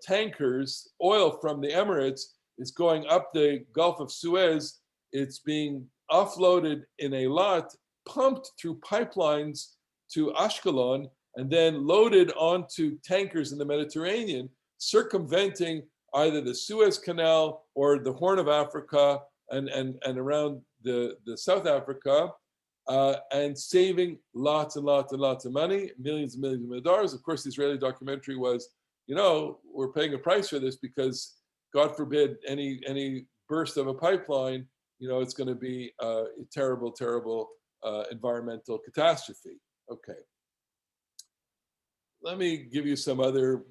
tankers, oil from the Emirates, is going up the Gulf of Suez. It's being offloaded in a lot, pumped through pipelines to Ashkelon, and then loaded onto tankers in the Mediterranean, circumventing either the Suez Canal or the Horn of Africa and around the South Africa, and saving lots and lots and lots of money, millions and millions of dollars. Of course, the Israeli documentary was, we're paying a price for this because, God forbid, any burst of a pipeline, it's going to be a terrible, terrible environmental catastrophe. Okay. Let me give you some other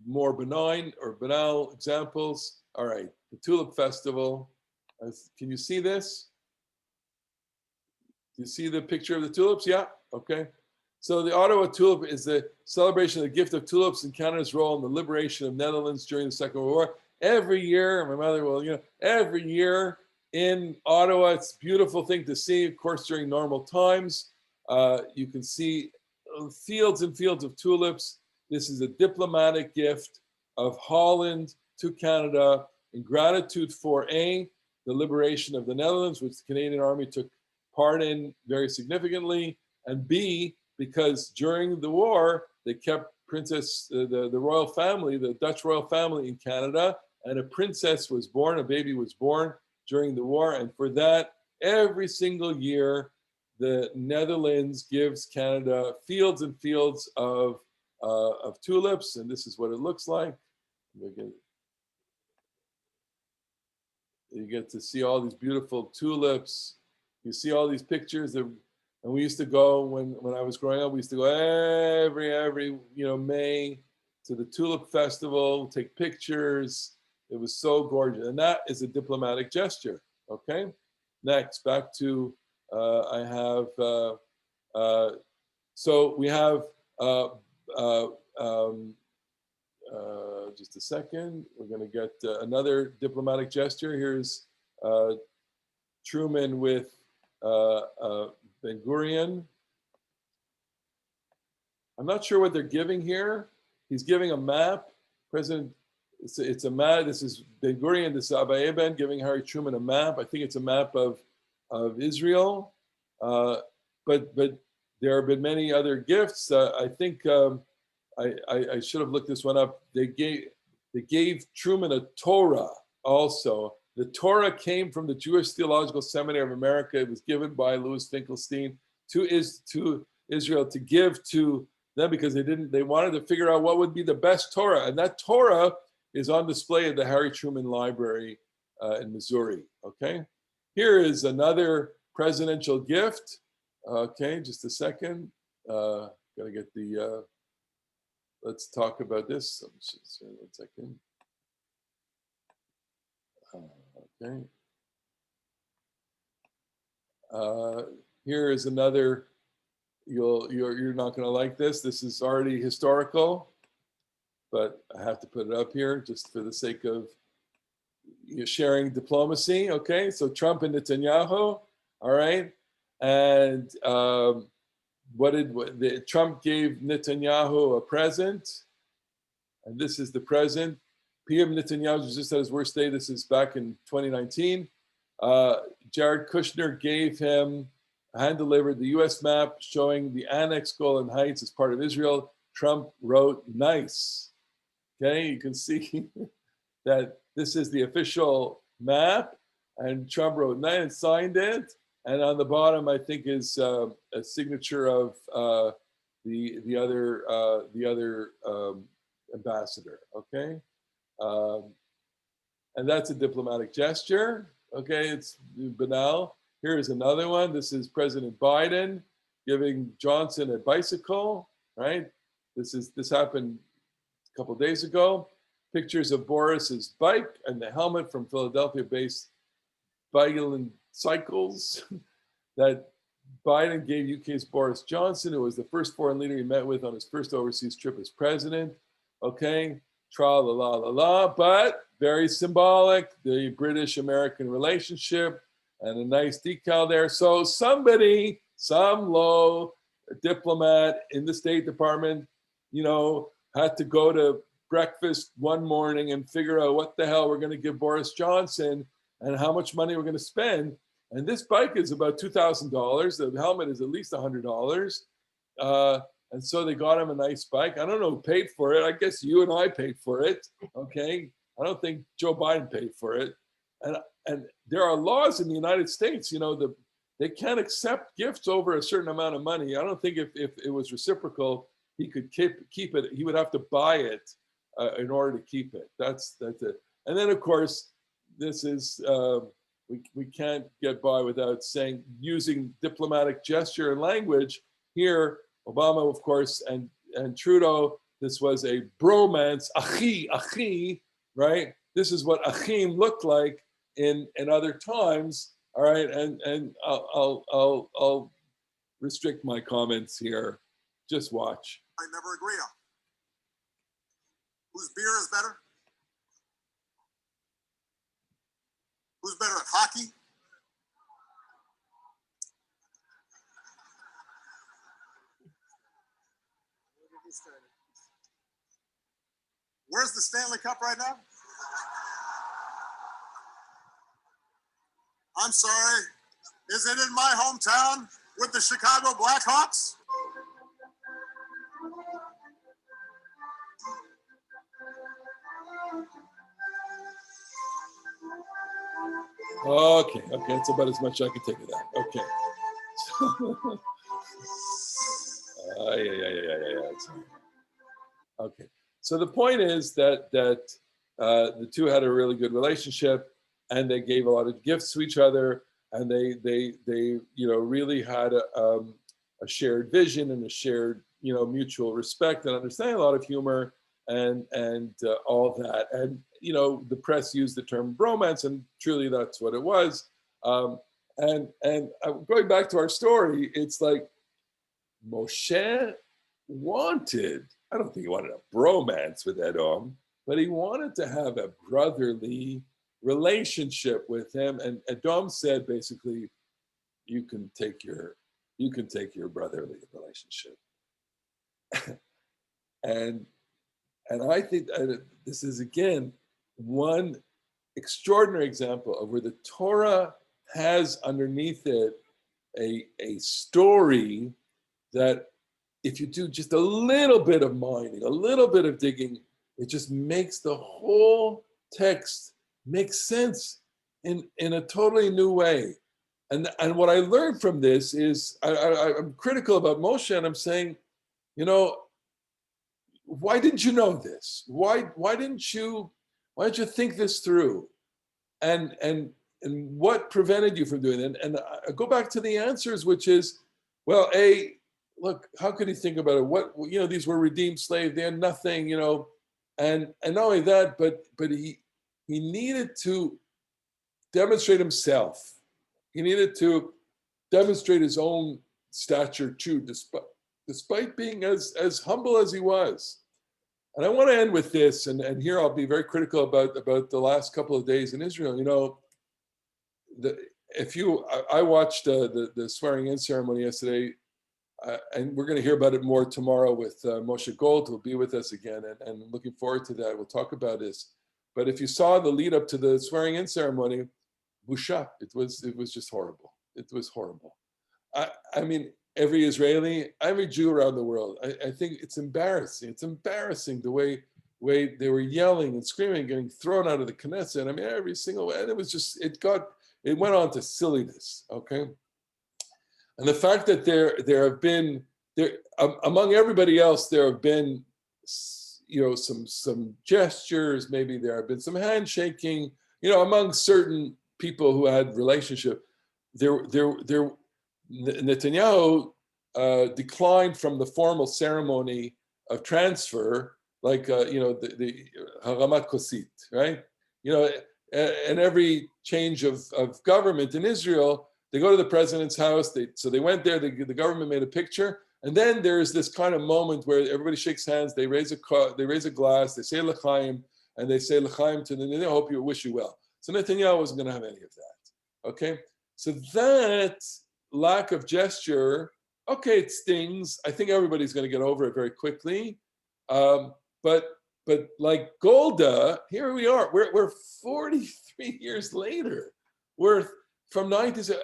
more benign or banal examples. All right, the Tulip Festival. Can you see this? Do you see the picture of the tulips? Yeah, okay. So the Ottawa Tulip is the celebration of the gift of tulips and Canada's role in the liberation of Netherlands during the Second World War. Every year, my mother will, every year in Ottawa, it's a beautiful thing to see, of course, during normal times. You can see fields and fields of tulips. This is a diplomatic gift of Holland to Canada in gratitude for the liberation of the Netherlands, which the Canadian Army took part in very significantly, and B, because during the war, they kept the royal family, the Dutch royal family in Canada, and a princess was born, a baby was born during the war, and for that, every single year, the Netherlands gives Canada fields and fields of tulips, and this is what it looks like. You get to see all these beautiful tulips. You see all these pictures and we used to go when I was growing up. We used to go every May to the Tulip Festival, take pictures. It was so gorgeous, and that is a diplomatic gesture. Okay, next back to I have so we have just a second. We're going to get another diplomatic gesture. Here's Truman with Ben Gurion. I'm not sure what they're giving here. He's giving a map. President, it's a map. This is Ben Gurion, this is Abba Eban giving Harry Truman a map. I think it's a map of Israel. But there have been many other gifts. I think I should have looked this one up. They gave Truman a Torah also. The Torah came from the Jewish Theological Seminary of America. It was given by Louis Finkelstein to Israel to give to them because they wanted to figure out what would be the best Torah. And that Torah is on display at the Harry Truman Library in Missouri, okay? Here is another presidential gift. Okay, just a second. Gotta get the, let's talk about this. Just 1 second. Okay. Here is another. You're not going to like this. This is already historical, but I have to put it up here just for the sake of sharing diplomacy. Okay, so Trump and Netanyahu. All right, and Trump gave Netanyahu a present, and this is the present. PM Netanyahu was just at his worst day. This is back in 2019. Jared Kushner gave him hand-delivered the U.S. map showing the annexed Golan Heights as part of Israel. Trump wrote, nice. Okay, you can see that this is the official map, and Trump wrote nice and signed it. And on the bottom, I think, is a signature of the other ambassador. Okay, and that's a diplomatic gesture. Okay, it's banal. Here is another one. This is President Biden giving Johnson a bicycle. Right. This happened a couple of days ago. Pictures of Boris's bike and the helmet from Philadelphia-based Bigeland Cycles that Biden gave UK's Boris Johnson, who was the first foreign leader he met with on his first overseas trip as president. Okay, tra-la-la-la-la, but very symbolic, the British-American relationship and a nice decal there. So somebody, some low diplomat in the State Department, had to go to breakfast one morning and figure out what the hell we're going to give Boris Johnson and how much money we're going to spend. And this bike is about $2,000. The helmet is at least $100. And so they got him a nice bike. I don't know who paid for it. I guess you and I paid for it. Okay. I don't think Joe Biden paid for it. And there are laws in the United States, they can't accept gifts over a certain amount of money. I don't think if it was reciprocal, he could keep it. He would have to buy it in order to keep it. That's it. And then, of course, this is, we can't get by without using diplomatic gesture and language. Here, Obama, of course, and Trudeau, this was a bromance, achi, right? This is what achim looked like in other times, all right? And I'll restrict my comments here. Just watch. I never agree on. Whose beer is better? Who's better at hockey? Where's the Stanley Cup right now? I'm sorry. Is it in my hometown with the Chicago Blackhawks? Okay, that's about as much I can take of that. Okay. Okay. So the point is that the two had a really good relationship, and they gave a lot of gifts to each other, and they really had a shared vision and a shared mutual respect and understanding, a lot of humor and all that. And the press used the term bromance, and truly that's what it was. And going back to our story, it's like Moshe wanted, I don't think he wanted a bromance with Edom, but he wanted to have a brotherly relationship with him. And Edom said basically, you can take your brotherly relationship. and I think this is again one extraordinary example of where the Torah has underneath it a story that if you do just a little bit of mining, a little bit of digging, it just makes the whole text make sense in a totally new way. And what I learned from this is I'm critical about Moshe, and I'm saying, you know, why didn't you know this? Why didn't you think this through? And what prevented you from doing it? And I go back to the answers, which is, well, look, how could he think about it? What, you know, these were redeemed slaves, they had nothing, you know, and not only that, but he needed to demonstrate himself. He needed to demonstrate his own stature too, despite being as humble as he was. And I want to end with this, and here I'll be very critical about the last couple of days in Israel. You know, I watched the swearing in ceremony yesterday, and we're going to hear about it more tomorrow with Moshe Gold, who'll be with us again, and looking forward to that. We'll talk about this. But if you saw the lead up to the swearing in ceremony, busha, it was just horrible. It was horrible. I mean, every Israeli, every Jew around the world, I think it's embarrassing. It's embarrassing the way they were yelling and screaming, getting thrown out of the Knesset. I mean, every single way. And it was just, it went on to silliness, okay? And the fact that there have been, among everybody else, there have been, you know, some gestures, maybe there have been some handshaking, you know, among certain people who had relationship. Netanyahu declined from the formal ceremony of transfer, like you know, the Haramat Kosit, right? You know, and every change of government in Israel, they go to the president's house. So they went there. The government made a picture, and then there's this kind of moment where everybody shakes hands. They raise a glass. They say l'chaim, and they say l'chaim to the. I hope you wish you well. So Netanyahu wasn't going to have any of that. Okay, so that lack of gesture, okay, it stings. I think everybody's going to get over it very quickly. But like Golda, here we are. We're 43 years later. We're from 90s,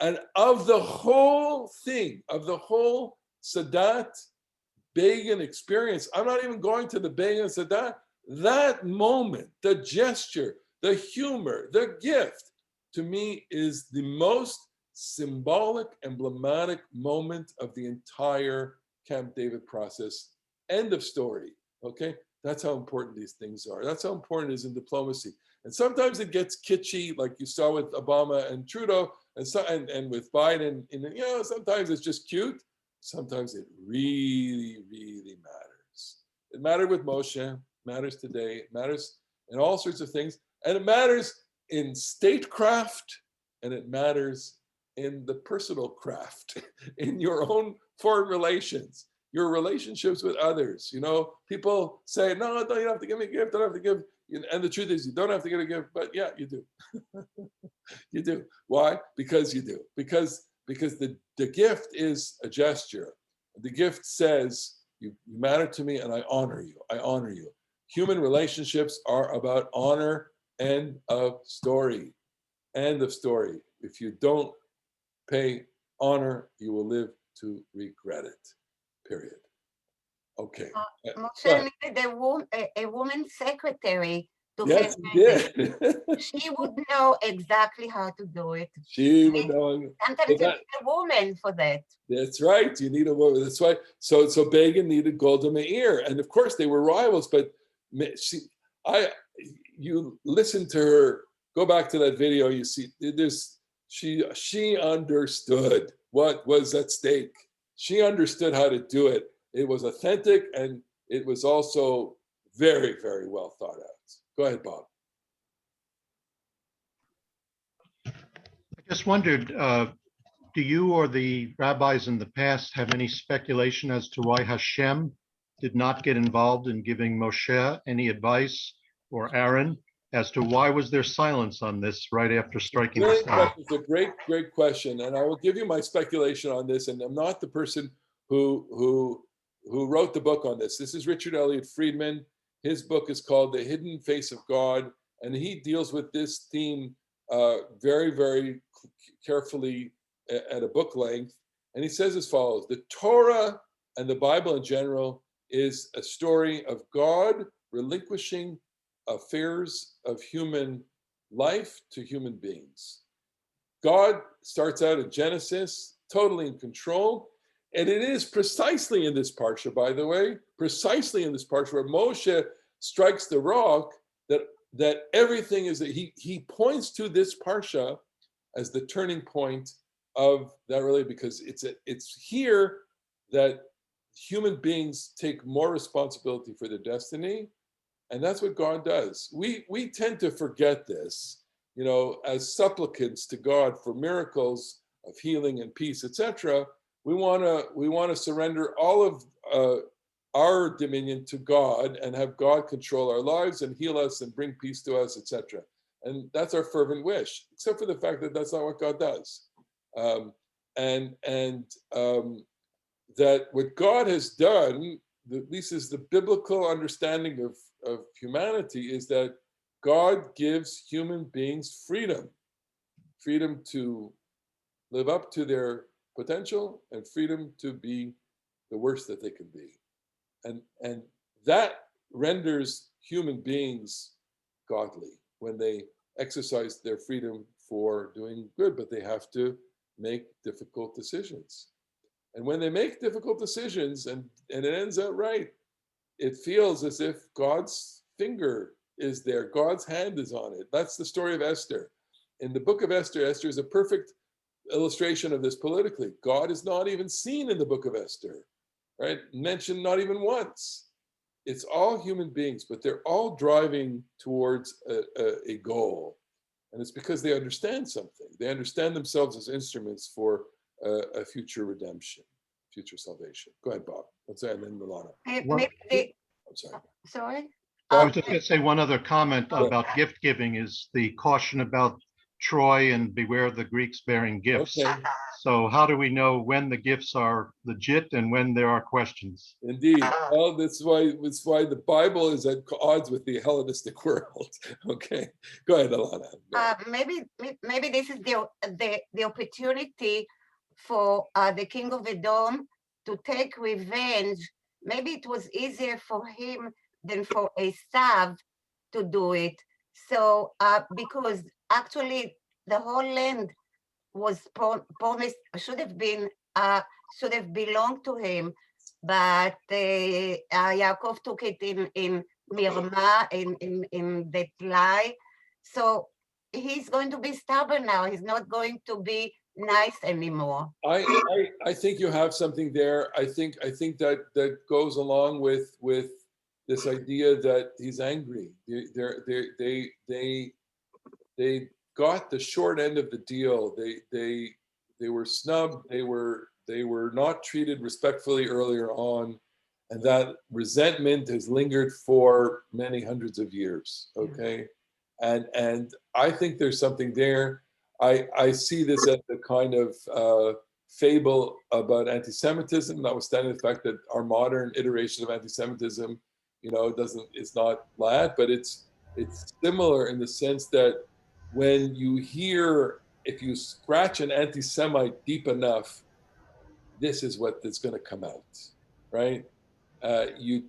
and of the whole thing, of the whole Sadat Begin experience, I'm not even going to the Begin Sadat. That moment, the gesture, the humor, the gift, to me is the most symbolic, emblematic moment of the entire Camp David process. End of story. Okay, that's how important these things are. That's how important it is in diplomacy. And sometimes it gets kitschy, like you saw with Obama and Trudeau, and with Biden. And, you know, sometimes it's just cute. Sometimes it really, really matters. It mattered with Moshe. Matters today. It matters in all sorts of things, and it matters in statecraft, and it matters in the personal craft, in your own foreign relations, your relationships with others. You know, people say, no, you don't have to give me a gift, don't have to give, and the truth is you don't have to get a gift, but yeah, you do. You do. Why? Because you do. Because the gift is a gesture. The gift says, you matter to me and I honor you. I honor you. Human relationships are about honor. End of story. End of story. If you don't pay honor, you will live to regret it. Period. Okay. Moshe needed a woman secretary to Yes, help he him. did. She would know exactly how to do it. She would know. Sometimes you need a woman for that. That's right. You need a woman. That's right. So Begin needed Golda Meir, and of course they were rivals. But you listen to her. Go back to that video. You see, she understood what was at stake. She understood how to do it. It was authentic, and it was also very, very well thought out. Go ahead, Bob. I just wondered, do you or the rabbis in the past have any speculation as to why Hashem did not get involved in giving Moshe any advice, or Aaron, as to why was there silence on this right after striking the Brilliant stone? question. It's a great question, and I will give you my speculation on this. And I'm not the person who wrote the book on this. This is Richard Elliott Friedman. His book is called The Hidden Face of God, and he deals with this theme very carefully at a book length. And he says as follows: the Torah and the Bible in general is a story of God relinquishing affairs of human life to human beings. God starts out in Genesis, totally in control. And it is precisely in this parsha, by the way, precisely in this parsha where Moshe strikes the rock that everything is, he points to this parsha as the turning point of that, really, because it's here that human beings take more responsibility for their destiny. And that's what God does. We tend to forget this, as supplicants to God for miracles of healing and peace, etc. We want to surrender all of our dominion to God and have God control our lives and heal us and bring peace to us, etc. And that's our fervent wish, except for the fact that that's not what God does. That what God has done, at least is the biblical understanding of humanity, is that God gives human beings freedom to live up to their potential and freedom to be the worst that they can be. And that renders human beings godly when they exercise their freedom for doing good, but they have to make difficult decisions. And when they make difficult decisions and it ends out right, it feels as if God's finger is there, God's hand is on it. That's the story of Esther. In the book of Esther, Esther is a perfect illustration of this politically. God is not even seen in the book of Esther, right? Mentioned not even once. It's all human beings, but they're all driving towards a goal. And it's because they understand something. They understand themselves as instruments for a future redemption, future salvation. Go ahead, Bob. Let's say, and then Milana. I'm sorry. Sorry? I was just going to say one other comment about gift giving is the caution about Troy and beware of the Greeks bearing gifts. Okay. So how do we know when the gifts are legit and when there are questions? Indeed. Well, that's why the Bible is at odds with the Hellenistic world. Okay. Go ahead, Alana. Maybe this is the opportunity for the king of Edom to take revenge. Maybe it was easier for him than for Esau to do it. So because actually the whole land was promised, should have belonged to him, but Yaakov took it in Mirma, in that lie. So he's going to be stubborn now. He's not going to be nice anymore. I think you have something there. I think that goes along with this idea that he's angry. They got the short end of the deal. They were snubbed. They were not treated respectfully earlier on, and that resentment has lingered for many hundreds of years. Okay, and I think there's something there. I see this as a kind of fable about anti-Semitism, notwithstanding the fact that our modern iteration of anti-Semitism, it's not that, but it's similar in the sense that when you hear, if you scratch an anti-Semite deep enough, this is what is going to come out, right? You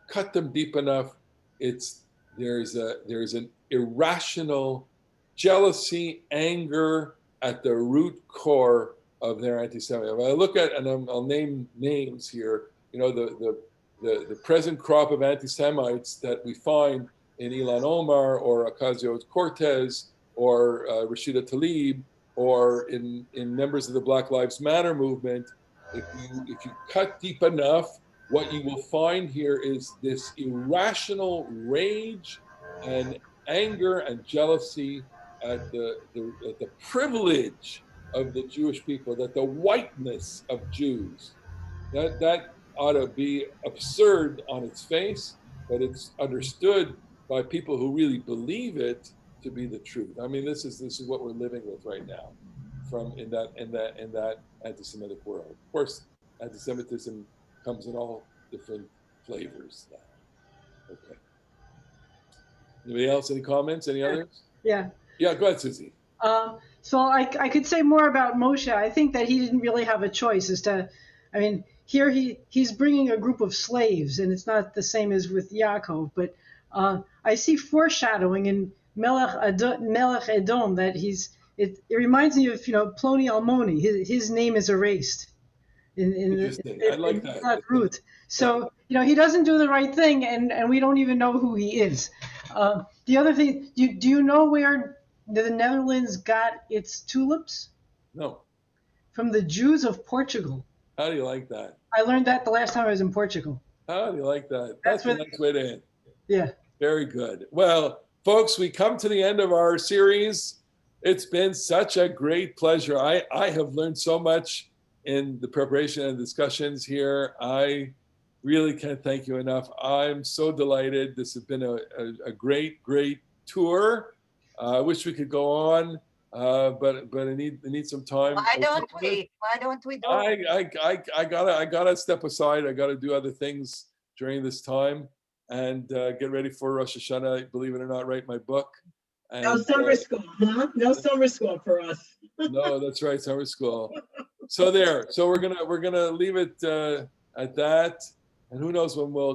cut them deep enough, there's an irrational jealousy, anger at the root core of their anti-Semitism. I look at, and I'll name names here, the present crop of anti-Semites that we find in Ilhan Omar or Ocasio-Cortez or Rashida Tlaib or in members of the Black Lives Matter movement. If you cut deep enough, what you will find here is this irrational rage and anger and jealousy at the privilege of the Jewish people, that the whiteness of Jews, that ought to be absurd on its face, but it's understood by people who really believe it to be the truth. I mean, this is what we're living with right now, from in that anti-Semitic world. Of course, anti-Semitism comes in all different flavors now. Okay. Anybody else? Any comments? Any others? Yeah. Yeah, go ahead, Susie. So I could say more about Moshe. I think that he didn't really have a choice as to, I mean, here he's bringing a group of slaves, and it's not the same as with Yaakov, but I see foreshadowing in Melech Edom that it reminds me of, Ploni Almoni. His name is erased in Interesting. I like that. Ruth. So, he doesn't do the right thing, and we don't even know who he is. The other thing, do you know where the Netherlands got its tulips? No. From the Jews of Portugal. How do you like that? I learned that the last time I was in Portugal. How do you like that? That's a nice way to end. Yeah. Very good. Well, folks, we come to the end of our series. It's been such a great pleasure. I have learned so much in the preparation and discussions here. I really can't thank you enough. I'm so delighted. This has been a great, great tour. I wish we could go on, but I need some time. Why don't we? Why don't we do it? I gotta step aside. I gotta do other things during this time and get ready for Rosh Hashanah. Believe it or not, write my book. And, no summer school, huh? No summer school for us. No, that's right, summer school. So there. So we're gonna leave it at that, and who knows when we'll